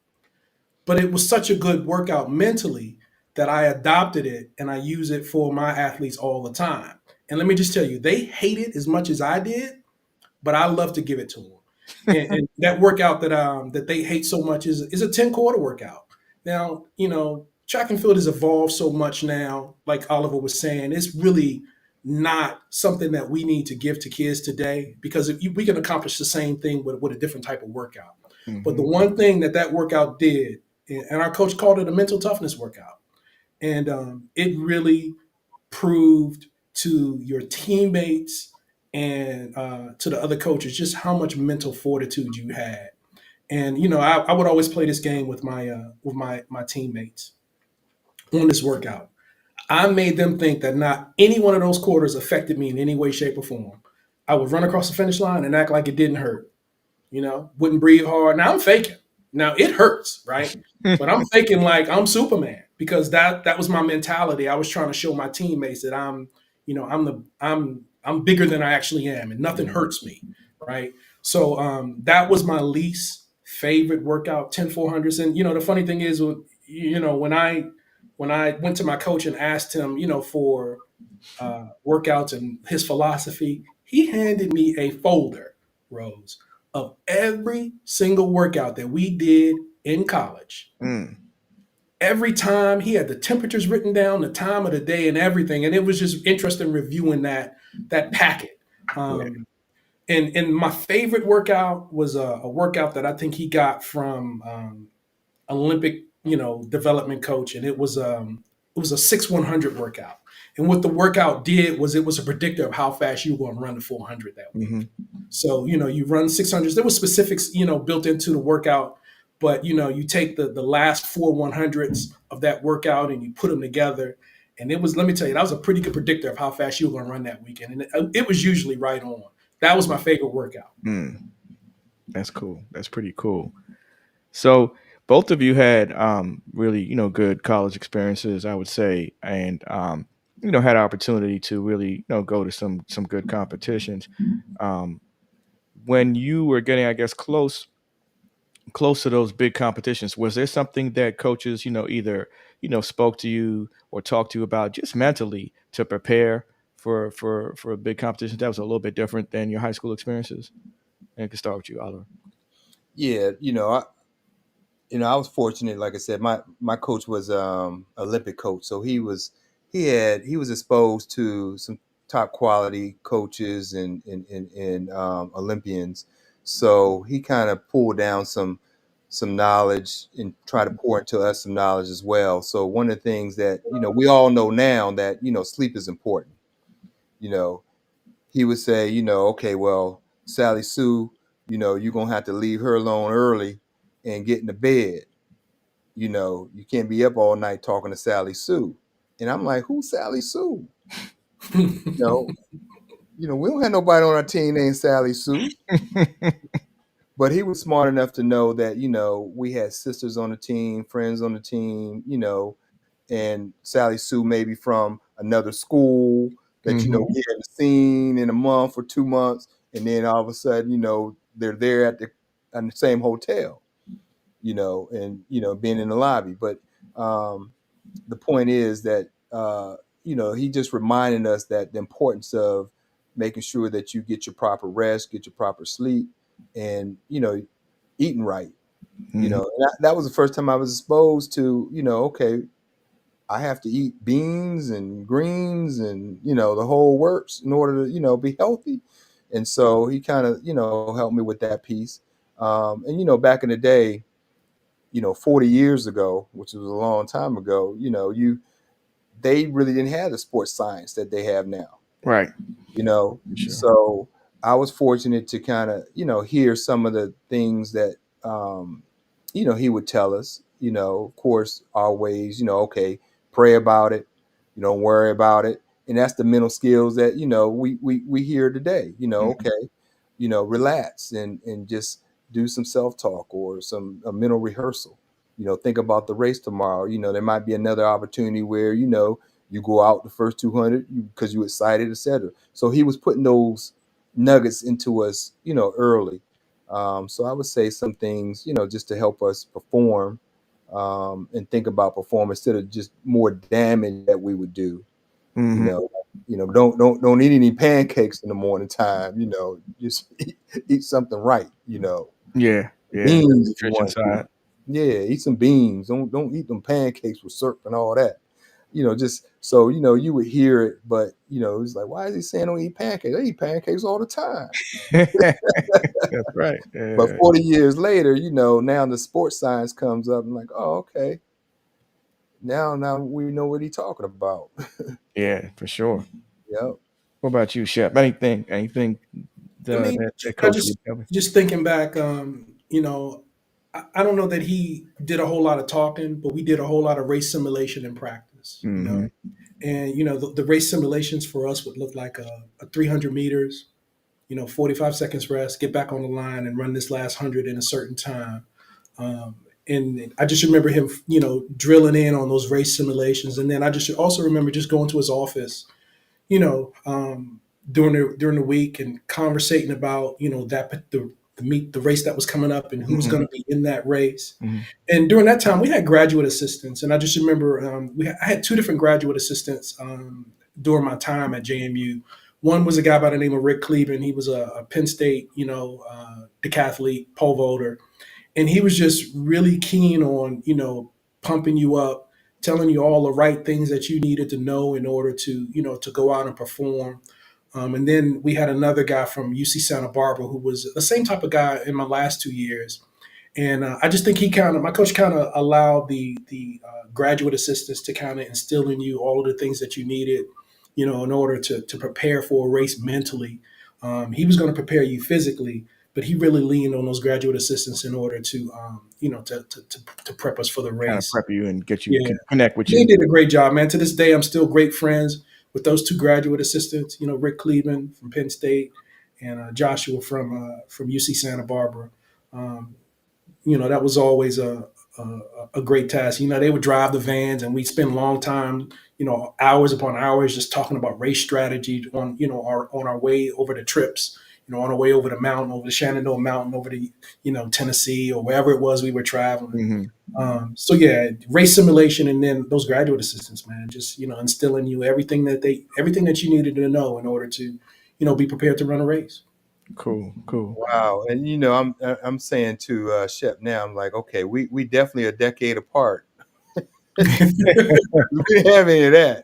Speaker 3: but it was such a good workout mentally that I adopted it and I use it for my athletes all the time. And let me just tell you, they hate it as much as I did, but I love to give it to them. And that workout that they hate so much is a 10 quarter workout. Now, track and field has evolved so much now. Like Oliver was saying, it's really not something that we need to give to kids today because we can accomplish the same thing with a different type of workout. But the
Speaker 1: Mm-hmm.
Speaker 3: one thing that workout did, and our coach called it a mental toughness workout, and it really proved to your teammates and to the other coaches just how much mental fortitude you had. And I would always play this game with my teammates on this workout. I made them think that not any one of those quarters affected me in any way, shape, or form. I would run across the finish line and act like it didn't hurt. Wouldn't breathe hard. Now I'm faking. Now it hurts, right? But I'm faking like I'm Superman because that was my mentality. I was trying to show my teammates that I'm bigger than I actually am, and nothing hurts me, right? So that was my least favorite workout, 10 400s. And the funny thing is, when I went to my coach and asked him, for workouts and his philosophy, he handed me a folder, Rose, of every single workout that we did in college.
Speaker 1: Mm.
Speaker 3: Every time he had the temperatures written down, the time of the day, and everything, and it was just interesting reviewing that packet.
Speaker 1: Yeah.
Speaker 3: And my favorite workout was a workout that I think he got from Olympic, development coach, and it was a 6 100 workout. And what the workout did was it was a predictor of how fast you were going to run the 400 that week.
Speaker 1: Mm-hmm.
Speaker 3: So you run 600s. There was specifics built into the workout, but you take the last 4 100s of that workout and you put them together. And it was, let me tell you, that was a pretty good predictor of how fast you were going to run that weekend. And it was usually right on. That was my favorite workout.
Speaker 1: Mm. That's cool. That's pretty cool. So both of you had really, good college experiences, I would say, and had opportunity to really, go to some good competitions. Um, when you were getting, I guess, close to those big competitions, was there something that coaches, either spoke to you or talked to you about just mentally to prepare for a big competition that was a little bit different than your high school experiences? And I can start with you, Oliver.
Speaker 2: Yeah, I was fortunate. Like I said, my coach was Olympic coach, so he was exposed to some top quality coaches and Olympians. So he kind of pulled down some knowledge and try to pour into us some knowledge as well. So one of the things that we all know now, that sleep is important. You know, he would say, okay, well, Sally Sue, you're gonna have to leave her alone early and get in the bed. You can't be up all night talking to Sally Sue. And I'm like, who's Sally Sue? You know, we don't have nobody on our team named Sally Sue. But he was smart enough to know that, we had sisters on the team, friends on the team, and Sally Sue maybe from another school that,
Speaker 1: Mhm.
Speaker 2: we hadn't seen in a month or 2 months. And then all of a sudden, they're there in the same hotel, and, being in the lobby. But the point is that, he just reminded us that the importance of making sure that you get your proper rest, get your proper sleep, and, eating right.
Speaker 1: Mhm.
Speaker 2: And that was the first time I was exposed to, okay, I have to eat beans and greens and, the whole works in order to, be healthy. And so he kind of, helped me with that piece. And, back in the day, 40 years ago, which was a long time ago, they really didn't have the sports science that they have now.
Speaker 1: Right.
Speaker 2: you know.
Speaker 1: For sure.
Speaker 2: So I was fortunate to kind of, hear some of the things that, he would tell us, of course, always, okay, pray about it, don't worry about it. And that's the mental skills that, we hear today,
Speaker 1: Mhm.
Speaker 2: okay, relax and just do some self-talk or some a mental rehearsal. Think about the race tomorrow. There might be another opportunity where, you go out the first 200 because you're excited, etc. So he was putting those nuggets into us, early. So I would say some things, just to help us perform, and think about performance instead of just more damage that we would do. You
Speaker 1: Mhm.
Speaker 2: know, don't eat any pancakes in the morning time. Just eat something right.
Speaker 1: Yeah. Yeah. The
Speaker 2: Beans if you
Speaker 1: nutrition
Speaker 2: want to.
Speaker 1: side.
Speaker 2: Yeah, eat some beans. Don't eat them pancakes with syrup and all that. Just so you would hear it, but it's like, why is he saying don't eat pancakes? I eat pancakes all the time.
Speaker 1: That's right.
Speaker 2: But
Speaker 1: Yeah.
Speaker 2: 40 years later, now the sports science comes up and like, oh, okay. Now we know what he's talking about.
Speaker 1: Yeah, for sure.
Speaker 2: Yep.
Speaker 1: What about you, Shep? Anything
Speaker 3: I mean,
Speaker 1: that
Speaker 3: I
Speaker 1: coach
Speaker 3: just
Speaker 1: would tell me?
Speaker 3: just thinking back, I don't know that he did a whole lot of talking, but we did a whole lot of race simulation in practice.
Speaker 1: Mhm.
Speaker 3: And the race simulations for us would look like a 300 meters, 45 seconds rest, get back on the line and run this last 100 in a certain time. Um, and I just remember him, drilling in on those race simulations. And then I just also remember just going to his office, you know, um, during the week and conversating about, the race that was coming up and who was
Speaker 1: Mhm.
Speaker 3: going to be in that race.
Speaker 1: Mhm.
Speaker 3: And during that time, we had graduate assistants, and I just remember I had two different graduate assistants during my time at JMU. One was a guy by the name of Rick Cleveland. He was a Penn State, decathlete, pole vaulter, and he was just really keen on pumping you up, telling you all the right things that you needed to know in order to to go out and perform. And then we had another guy from UC Santa Barbara who was the same type of guy in my last 2 years. And I just think my coach kind of allowed the graduate assistants to kind of instill in you all of the things that you needed, in order to prepare for a race mentally. He was going to prepare you physically, but he really leaned on those graduate assistants in order to, to prep us for the
Speaker 1: Kind of
Speaker 3: race.
Speaker 1: prep you and get you
Speaker 3: Yeah,
Speaker 1: connect with
Speaker 3: they
Speaker 1: you.
Speaker 3: did a great job, man. To this day, I'm still great friends with those two graduate assistants. Rick Cleveland from Penn State and Joshua from UC Santa Barbara. Um, that was always a great task. They would drive the vans and we'd spend long time, hours upon hours just talking about race strategy on, on our way over the trips, on our way over the mountain, over the Shenandoah Mountain, over to, Tennessee or wherever it was we were traveling.
Speaker 1: Mhm.
Speaker 3: So yeah, race simulation and then those graduate assistants, man, just, instilling you everything that you needed to know in order to, be prepared to run a race.
Speaker 1: Cool, cool.
Speaker 2: Wow. And I'm saying to Shep now, I'm like, okay, we definitely a decade apart. We didn't have any of that.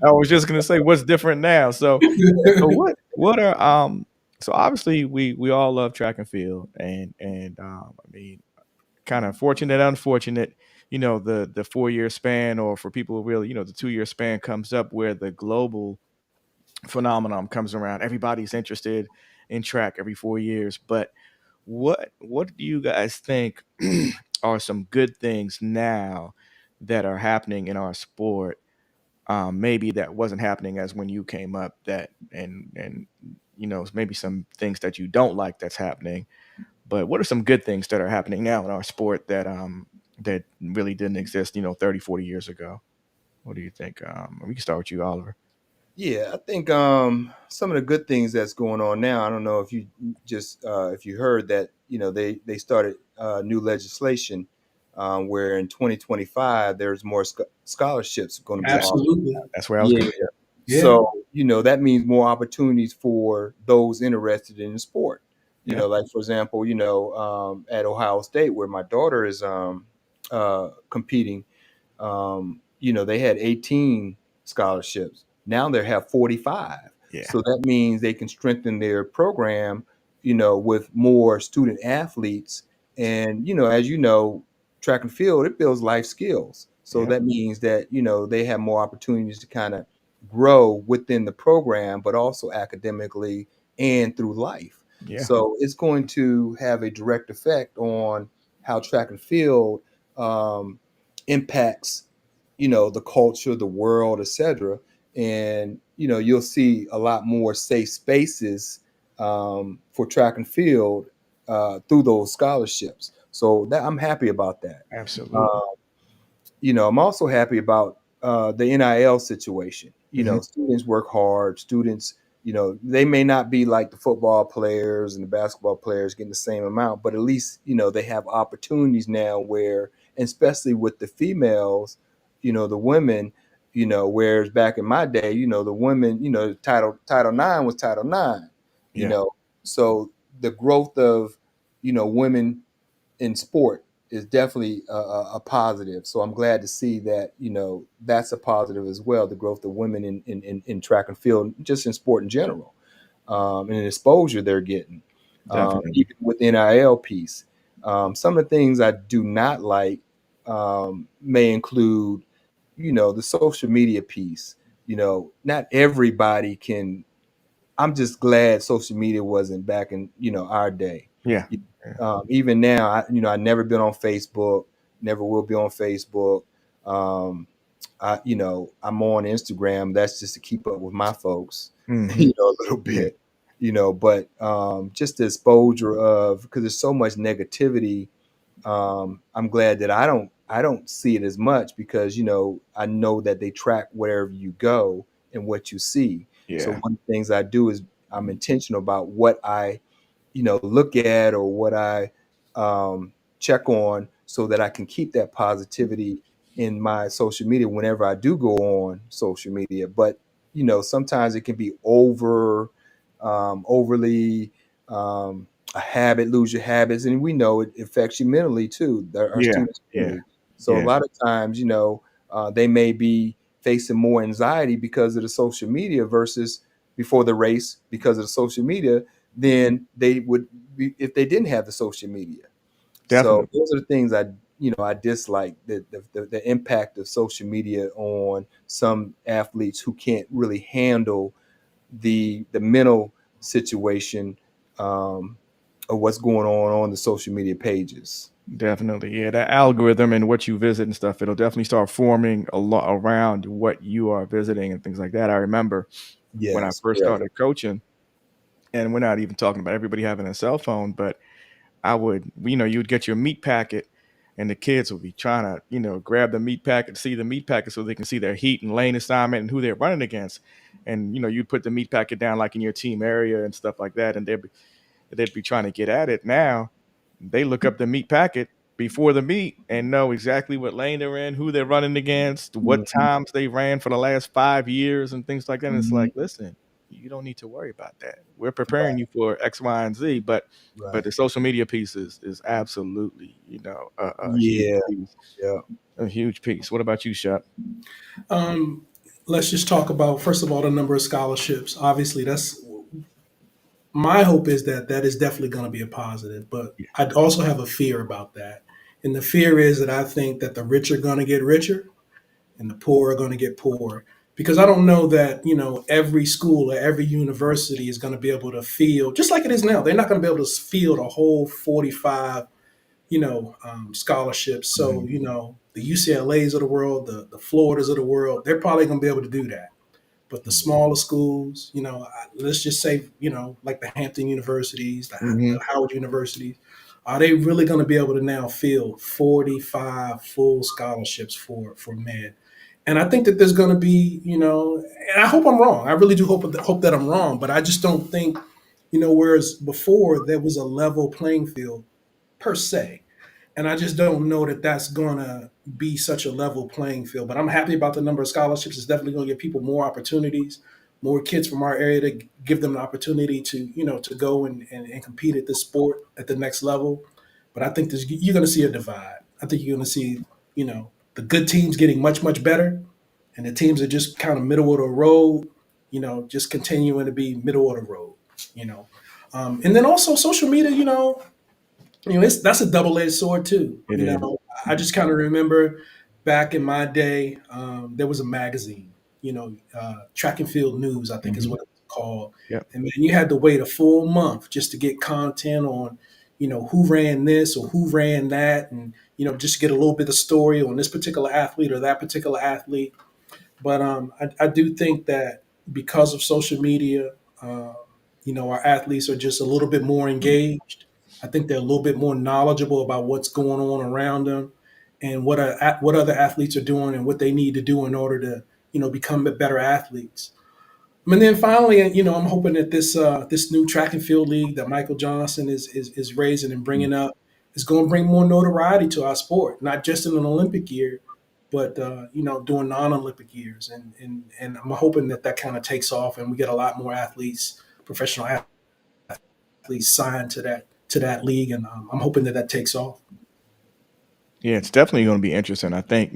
Speaker 1: I was just gonna say, what's different now? So what are so obviously we all love track and field, and I mean, kind of fortunate, unfortunate. The 4 year span, or for people who really, the 2 year span comes up where the global phenomenon comes around. Everybody's interested in track every 4 years. But what do you guys think are some good things now that are happening in our sport? Maybe that wasn't happening as when you came up. That and maybe some things that you don't like that's happening. But what are some good things that are happening now in our sport that really didn't exist, 30, 40 years ago? What do you think? We can start with you, Oliver.
Speaker 2: Yeah, I think some of the good things that's going on now. I don't know if you just if you heard that they started new legislation where in 2025 there's more scholarships going to be offered.
Speaker 3: Absolutely.
Speaker 1: That's where I was
Speaker 2: Yeah.
Speaker 1: going.
Speaker 3: Yeah.
Speaker 2: So, that means more opportunities for those interested in the sport.
Speaker 1: Yeah.
Speaker 2: Like for example, at Ohio State where my daughter is competing, they had 18 scholarships. Now they have 45.
Speaker 1: Yeah.
Speaker 2: So that means they can strengthen their program, with more student athletes. And, as track and field, it builds life skills. So
Speaker 1: Yeah.
Speaker 2: that means that, they have more opportunities to kind of grow within the program, but also academically and through life.
Speaker 1: Yeah.
Speaker 2: So it's going to have a direct effect on how track and field um, impacts the culture, the world, etc. And you'll see a lot more safe spaces for track and field through those scholarships. So that I'm happy about that.
Speaker 1: Absolutely.
Speaker 2: I'm also happy about the NIL situation.
Speaker 1: Hmm.
Speaker 2: Students work hard. Students, they may not be like the football players and the basketball players getting the same amount, but at least, they have opportunities now where, and especially with the females, the women, whereas back in my day, the women, Title IX was Title IX, you
Speaker 1: Yeah.
Speaker 2: know, so the growth of, women in sport is definitely a positive. So I'm glad to see that that's a positive as well. The growth of women in track and field, just in sport in general, and the exposure they're getting,
Speaker 1: Definitely.
Speaker 2: even with the NIL piece. Some of the things I do not like may include, the social media piece. Not everybody can. I'm just glad social media wasn't back in our day.
Speaker 1: Yeah. Yeah.
Speaker 2: Even now, I never been on Facebook, never will be on Facebook. Um, I'm on Instagram. That's just to keep up with my folks,
Speaker 1: Hmm.
Speaker 2: a little
Speaker 1: Yeah.
Speaker 2: bit, But just the exposure of because there's so much negativity. I'm glad that I don't see it as much because I know that they track wherever you go and what you see. So
Speaker 1: Yeah.
Speaker 2: one of the things I do is I'm intentional about what I look at or what I check on so that I can keep that positivity in my social media whenever I do go on social media. But sometimes it can be overly a habit, lose your habits, and we know it affects you mentally too. Our
Speaker 1: Yeah.
Speaker 2: students
Speaker 1: Yeah.
Speaker 2: mentally. So a
Speaker 1: Yeah.
Speaker 2: lot of times, they may be facing more anxiety because of the social media versus before the race because of the social media than they would be if they didn't have the social media. So
Speaker 1: Definitely.
Speaker 2: those are the things I dislike the impact of social media on some athletes who can't really handle the mental situation um, of what's going on the social media pages.
Speaker 1: Definitely. Yeah. That algorithm and what you visit and stuff, it'll definitely start forming a lot around what you are visiting and things like that. I remember when I
Speaker 2: Yes,
Speaker 1: first
Speaker 2: correct.
Speaker 1: started coaching, and we're not even talking about everybody having a cell phone, but I would, you'd get your meat packet, and the kids would be trying to, grab the meat packet, see the meat packet so they can see their heat and lane assignment and who they're running against. And, you'd put the meat packet down like in your team area and stuff like that. And they'd be trying to get at it. Now they look up the meat packet before the meet and know exactly what lane they're in, who they're running against, what
Speaker 2: Mhm,
Speaker 1: times they ran for the last 5 years and things like that. And it's
Speaker 2: mhm.
Speaker 1: like, listen. you don't need to worry about that. We're preparing you for X, Y, and Z, but
Speaker 2: Right.
Speaker 1: the social media piece is absolutely, a huge
Speaker 2: Yeah.
Speaker 1: piece.
Speaker 2: Yeah.
Speaker 1: A huge piece. What about you, Shep?
Speaker 3: Um, let's just talk about first of all the number of scholarships. Obviously, that's my hope is that that is definitely going to be a positive, but
Speaker 1: Yeah.
Speaker 3: I also have a fear about that. And the fear is that I think that the rich are going to get richer and the poor are going to get poorer. Because I don't know that, every school or every university is going to be able to field, just like it is now, they're not going to be able to field a whole 45, scholarships. So,
Speaker 1: Mhm.
Speaker 3: the UCLAs of the world, the Floridas of the world, they're probably going to be able to do that. But the smaller schools, let's just say, like the Hampton universities, the
Speaker 1: Mhm.
Speaker 3: Howard universities, are they really going to be able to now fill 45 full scholarships for men? And I think that there's going to be, and I hope I'm wrong. I really do hope that I'm wrong, but I just don't think, whereas before there was a level playing field per se. And I just don't know that that's going to be such a level playing field. But I'm happy about the number of scholarships. It's definitely going to give people more opportunities, more kids from our area to give them an opportunity to, to go and compete at this sport at the next level. But I think you're going to see a divide. I think you're going to see, the good teams getting much, much better. And the teams that just kind of middle of the road, just continuing to be middle of the road, you know. And then also social media, that's a double-edged sword too.
Speaker 1: It is.
Speaker 3: I just kind of remember back in my day, there was a magazine, Track and Field News, I think is
Speaker 1: Mhm.
Speaker 3: what it's called.
Speaker 1: Yep.
Speaker 3: And man, you had to wait a full month just to get content on, who ran this or who ran that, and just get a little bit of story on this particular athlete or that particular athlete. But I do think that because of social media, uh, our athletes are just a little bit more engaged. I think they're a little bit more knowledgeable about what's going on around them and what other athletes are doing and what they need to do in order to, become better athletes. And then finally, I'm hoping that this new track and field league that Michael Johnson is raising and bringing up is going to bring more notoriety to our sport, not just in an Olympic year, but during non-Olympic years. And I'm hoping that that kind of takes off and we get a lot more athletes, professional athletes, signed to that league, and I'm hoping that that takes off.
Speaker 1: Yeah, it's definitely going to be interesting. I think,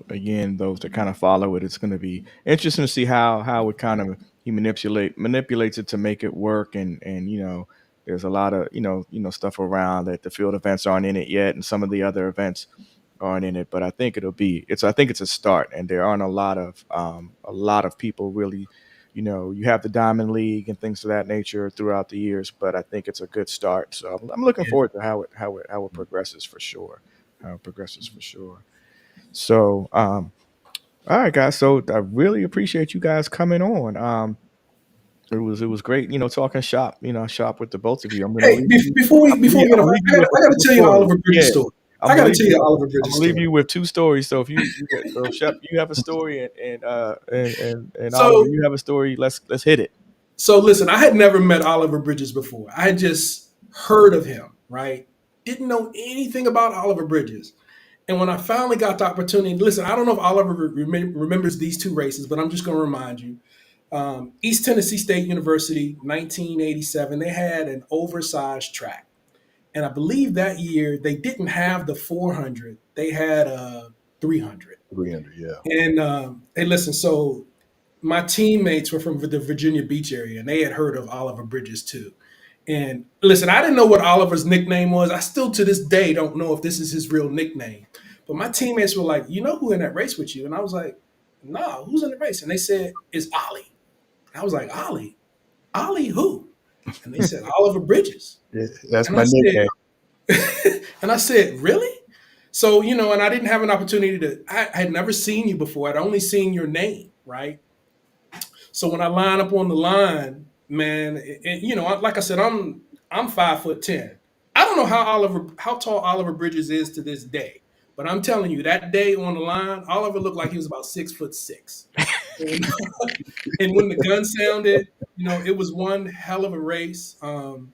Speaker 1: again, those that kind of follow it, it's going to be interesting to see how it kind of he manipulates it to make it work, and there's a lot of stuff around that the field events aren't in it yet, and some of the other events aren't in it. But I think I think it's a start, and there aren't a lot of people really. You have the Diamond League and things of that nature throughout the years, but I think it's a good start. So I'm looking
Speaker 3: Yeah.
Speaker 1: forward to how it progresses for sure. How it progresses for sure. So, all right, guys. So I really appreciate you guys coming on. It was great, talking shop, shop with the both of you. I'm gonna
Speaker 3: Hey,
Speaker 1: leave you.
Speaker 3: before we get
Speaker 1: I'm
Speaker 3: off,
Speaker 1: gonna leave
Speaker 3: I
Speaker 1: you
Speaker 3: got
Speaker 1: with a
Speaker 3: I got to
Speaker 1: couple
Speaker 3: tell you
Speaker 1: stories.
Speaker 3: Oliver
Speaker 1: Yeah,
Speaker 3: Bridges story.
Speaker 1: I'm
Speaker 3: I
Speaker 1: gonna
Speaker 3: got to
Speaker 1: leave
Speaker 3: tell
Speaker 1: you.
Speaker 3: you Oliver
Speaker 1: I'm
Speaker 3: Bridges
Speaker 1: gonna leave
Speaker 3: story.
Speaker 1: you with two stories. So if you get so Shep, you have a story, and Oliver,
Speaker 3: So
Speaker 1: you have a story. Let's hit it.
Speaker 3: So listen, I had never met Oliver Bridges before. I had just heard of him, right? Didn't know anything about Oliver Bridges. And when I finally got the opportunity, listen, I don't know if Oliver remembers these two races, but I'm just going to remind you. East Tennessee State University, 1987, they had an oversized track. And I believe that year they didn't have the 400, they had a 300.
Speaker 2: 300. Yeah.
Speaker 3: And hey, listen, so my teammates were from the Virginia Beach area, and they had heard of Oliver Bridges too. And listen, I didn't know what Oliver's nickname was. I still to this day don't know if this is his real nickname. But my teammates were like, "You know who in that race with you?" And I was like, "No, who's in the race?" And they said, "It's Ollie." And I was like, "Ollie? Ollie who?" And they said, "Oliver Bridges."
Speaker 2: Yeah, that's
Speaker 3: And
Speaker 2: my
Speaker 3: I
Speaker 2: nickname.
Speaker 3: said, and I said, "Really?" So, and I didn't have an opportunity I had never seen you before. I'd only seen your name, right? So when I line up on the line, man, like I said, I'm 5'10". I don't know how tall Oliver Bridges is to this day, but I'm telling you, that day on the line, Oliver looked like he was about 6'6". And, and when the gun sounded, it was one hell of a race. And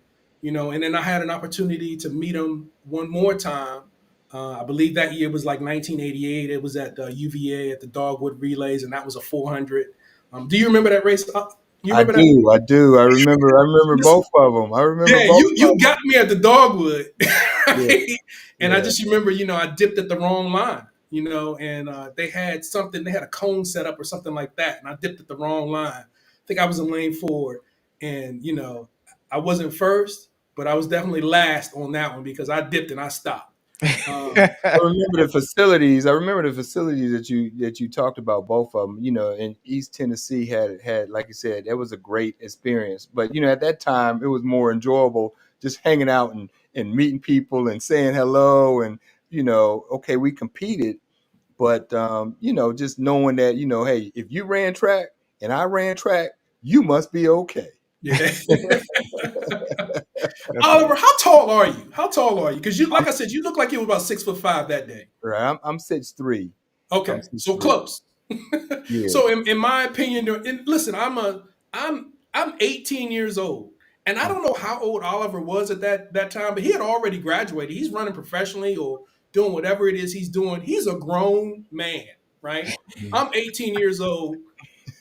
Speaker 3: then I had an opportunity to meet him one more time. I believe that year was like 1988. It was at UVA at the Dogwood Relays, and that was a 400. Do you remember that race, You
Speaker 2: I
Speaker 3: remember that?
Speaker 2: do. I do. I remember
Speaker 3: Listen,
Speaker 2: both of them. I remember
Speaker 3: yeah,
Speaker 2: both
Speaker 3: you
Speaker 2: of them.
Speaker 3: got me at the dogwood,
Speaker 2: Yeah.
Speaker 3: right? And I
Speaker 2: Yeah.
Speaker 3: just remember, I dipped at the wrong line, and they had something, they had a cone set up or something like that, and I dipped at the wrong line. I think I was in lane 4, and I wasn't first, but I was definitely last on that one because I dipped and I stopped. Um,
Speaker 2: I remember the facilities. I remember the facilities that you talked about. Both of them. In East Tennessee had like you said, that was a great experience. But at that time, it was more enjoyable just hanging out and meeting people and saying hello. And okay, we competed, but just knowing that hey, if you ran track and I ran track, you must be okay.
Speaker 3: yeah.
Speaker 1: That's
Speaker 3: Oliver, how tall are you? How tall are you? Because you, like I said, you look like you were about 6'5" that day.
Speaker 2: Right. I'm 6'3". I'm
Speaker 3: Okay,
Speaker 2: six
Speaker 3: so
Speaker 2: three.
Speaker 3: close.
Speaker 2: Yeah.
Speaker 3: So in my opinion, and listen, I'm 18 years old, and I don't know how old Oliver was at that time, but he had already graduated. He's running professionally or doing whatever it is he's doing. He's a grown man, right?
Speaker 2: Mhm.
Speaker 3: I'm 18 years old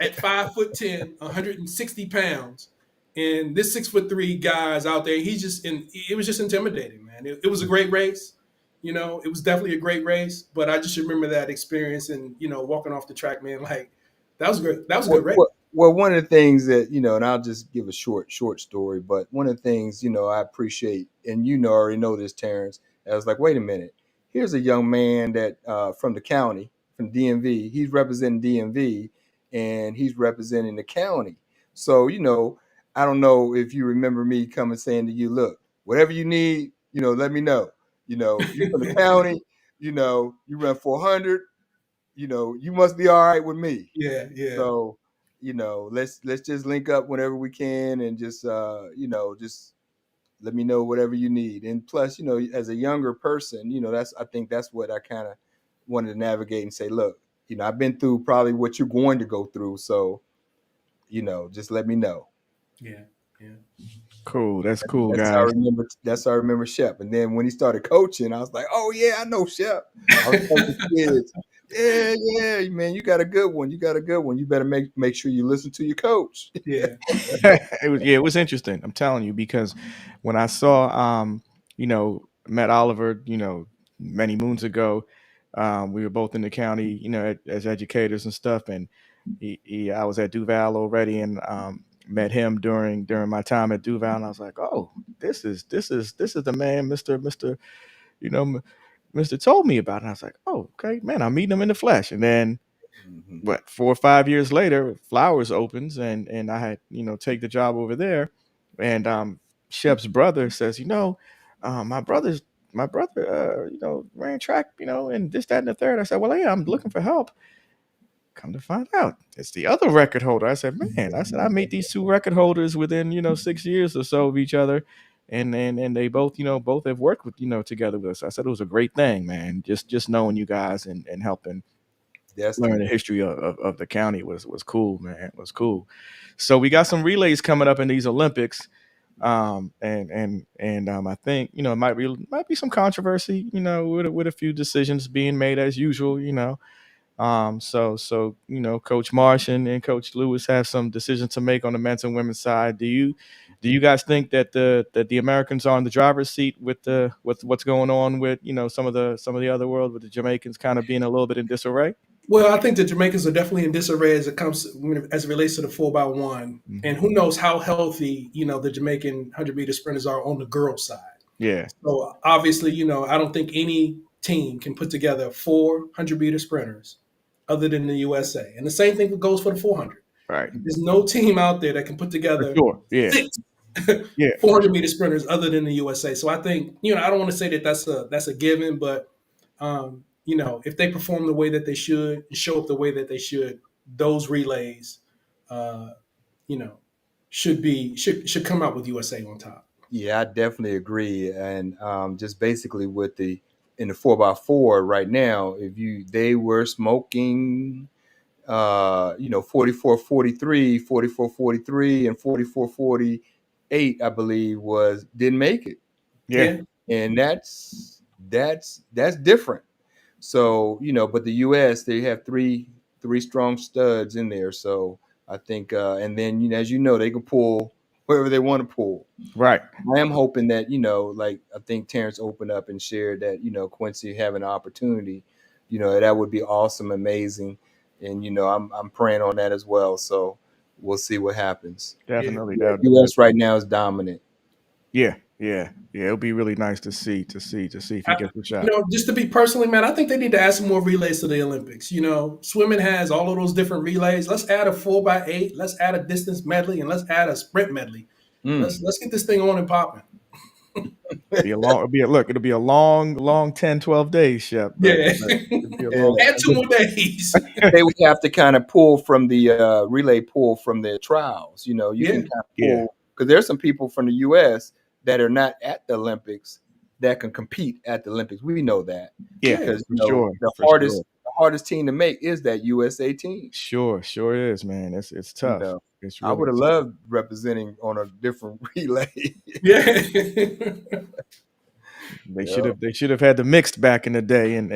Speaker 3: at 5'10", 160 pounds, and this 6'3" guy is out there. He's just in. It was just intimidating, man. It was a great race. It was definitely a great race, but I just remember that experience and walking off the track, man. Like that was great. That was a good race.
Speaker 2: Well, one of the things that and I'll just give a short story, but one of the things I appreciate, and already know this, Terence. I was like, wait a minute, here's a young man that from the county, from DMV. He's representing DMV, and he's representing the county. So I don't know if you remember me coming saying to you, look, whatever you need, let me know. You from the county, you run 400. You must be all right with me.
Speaker 3: Yeah, yeah,
Speaker 2: So, let's just link up whenever we can and just just let me know whatever you need. And plus, as a younger person, I think that's what I kind of wanted to navigate and say, look, I've been through probably what you're going to go through. So, just let me know.
Speaker 3: yeah, yeah.
Speaker 1: cool. That's cool,
Speaker 2: That's how I
Speaker 1: guys.
Speaker 2: remember. That's how I remember Shep. And then when he started coaching, I was like, "Oh yeah, I know Shep." I was telling the kids, "Yeah, man, you got a good one. You got a good one. You better make sure you listen to your coach."
Speaker 3: Yeah.
Speaker 1: It was interesting. I'm telling you because when I saw met Oliver, many moons ago, we were both in the county, as educators and stuff, and I was at Duval already, and met him during my time at Duval, and I was like, oh, this is the man, Mister, you know, Mister told me about it. And I was like, oh, okay, man, I'm meeting him in the flesh, and then
Speaker 2: Mhm.
Speaker 1: what 4 or 5 years later, Flowers opens, and I had take the job over there, and Shep's brother says, my brother ran track, and this, that, and the third. I said, well, yeah, I'm looking for help. Come to find out, it's the other record holder. I said, man, I meet these two record holders within 6 years or so of each other, and they both both have worked with together with us. I said it was a great thing, man. Just knowing you guys and helping
Speaker 2: That's
Speaker 1: learn
Speaker 2: the
Speaker 1: the history of the county was cool, man. It was cool. So we got some relays coming up in these Olympics. I think it might be some controversy, with a few decisions being made as usual, so Coach Marsh and Coach Lewis have some decisions to make on the men's and women's side. Do you guys think that the Americans are in the driver's seat with what's going on with some of the other world, with the Jamaicans kind of being a little bit in disarray?
Speaker 3: Well, I think the Jamaicans are definitely in disarray as it relates to the 4x1, and
Speaker 1: Hmm.
Speaker 3: who knows how healthy the Jamaican 100-meter sprinters are on the girls' side.
Speaker 1: Yeah,
Speaker 3: So obviously, I don't think any team can put together 400-meter sprinters other than the USA, and the same thing goes for the 400.
Speaker 1: right.
Speaker 3: There's no team out there that can put
Speaker 1: For
Speaker 3: together
Speaker 1: sure. Yeah,
Speaker 3: six
Speaker 1: yeah, for
Speaker 3: 400-meter sprinters other than the USA. So I think I don't want to say that that's a given, but if they perform the way that they should and show up the way that they should, those relays, uh, you know, should come out with USA on top.
Speaker 2: Yeah, I definitely agree. And just basically with the in the 4x4 right now, if they were smoking 44-43, and 44-48, I believe didn't make it.
Speaker 1: yeah.
Speaker 3: Yeah,
Speaker 2: And that's different. So, but the US, they have three strong studs in there. So, I think, and then as you know, they can pull wherever they want to pull.
Speaker 1: Right.
Speaker 2: I am hoping that like I think Terence opened up and shared that Quincy having an opportunity, that would be awesome, amazing, and I'm praying on that as well. So we'll see what happens.
Speaker 1: Definitely.
Speaker 2: The U.S. right now is dominant.
Speaker 1: Yeah. It'll be really nice to see if he gets the shot.
Speaker 3: Just to be personally, man, I think they need to add some more relays to the Olympics. Swimming has all of those different relays. Let's add a 4x8. Let's add a distance medley, and let's add a sprint medley. Let's get this thing on and popping.
Speaker 1: It'll be a long 10, 12 days, Shep.
Speaker 3: Yeah. Add 2 more days.
Speaker 2: They would have to kind of pull from the relay pool from their trials. You can kind of pull, because there's some people from the U.S. that are not at the Olympics that can compete at the Olympics. We know that.
Speaker 1: Yeah,
Speaker 2: because
Speaker 1: sure.
Speaker 2: The hardest team to make is that USA team.
Speaker 1: Sure is, man. It's tough. It's really
Speaker 2: I would have loved representing on a different relay.
Speaker 3: Yeah.
Speaker 1: They should have had the mixed back in the day, and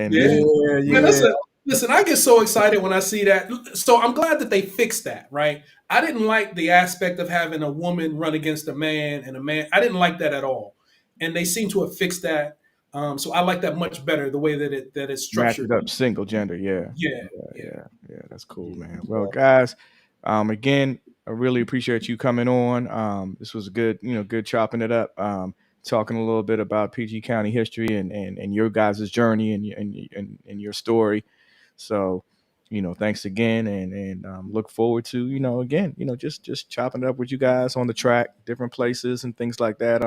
Speaker 3: Listen, I get so excited when I see that. So I'm glad that they fixed that, right? I didn't like the aspect of having a woman run against a man and a man. I didn't like that at all, and they seem to have fixed that. So I like that much better, the way that it's structured.
Speaker 1: Matched up single gender,
Speaker 3: yeah.
Speaker 1: That's cool, man. Well, guys, again, I really appreciate you coming on. This was good chopping it up. Talking a little bit about PG County history and your guys' journey and your story. So, thanks again, and look forward to again just chopping it up with you guys on the track, different places and things like that.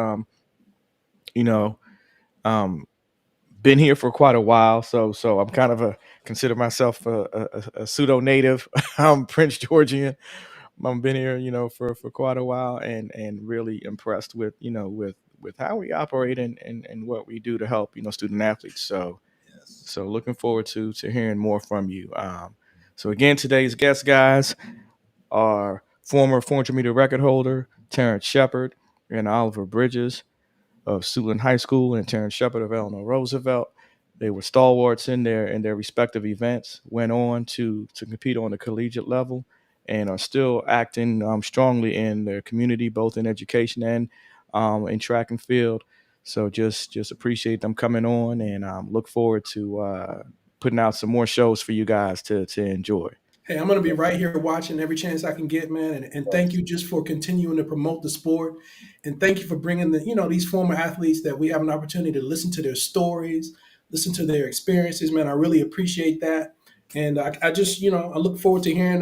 Speaker 1: Been here for quite a while, so I'm kind of consider myself a pseudo native. I'm Prince Georgian. I've been here, for quite a while, and really impressed with with how we operate and what we do to help student athletes. So looking forward to hearing more from you. So again, today's guests, guys, are former 400-meter record holder Terence Sheppard and Oliver Bridges of Suitland High School, and Terence Sheppard of Eleanor Roosevelt. They were stalwarts in their respective events, went on to compete on the collegiate level, and are still acting strongly in their community, both in education and in track and field. So just appreciate them coming on, and look forward to putting out some more shows for you guys to enjoy.
Speaker 3: Hey, I'm going to be right here watching every chance I can get, man. And thank you just for continuing to promote the sport. And thank you for bringing these former athletes that we have an opportunity to listen to their stories, listen to their experiences, man. I really appreciate that. And I just, I look forward to hearing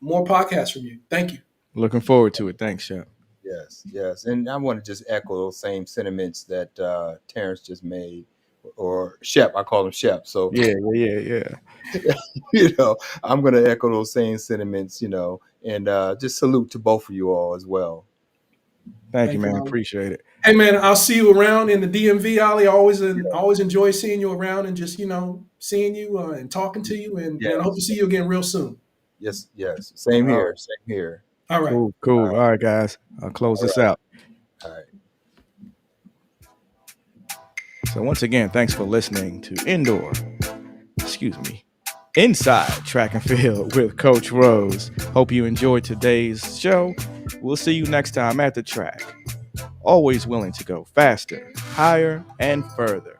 Speaker 3: more podcasts from you. Thank you.
Speaker 1: Looking forward to it. Thanks, Shep.
Speaker 2: Yes. And I want to just echo those same sentiments that Terence just made, or Shep. I call him Shep. So
Speaker 1: yeah.
Speaker 2: I'm going to echo those same sentiments, and just salute to both of you all as well.
Speaker 1: Thank you, man. Appreciate it.
Speaker 3: Hey, man, I'll see you around in the DMV, Ollie. I always enjoy seeing you around and just, seeing you and talking to you. And I hope to see you again real soon.
Speaker 2: Yes. Same here.
Speaker 3: All right.
Speaker 1: Cool. All right, guys. I'll close this out.
Speaker 2: All right.
Speaker 1: So once again, thanks for listening to Inside Track and Field with Coach Rose. Hope you enjoyed today's show. We'll see you next time at the track. Always willing to go faster, higher, and further.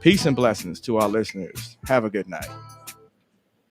Speaker 1: Peace and blessings to our listeners. Have a good night.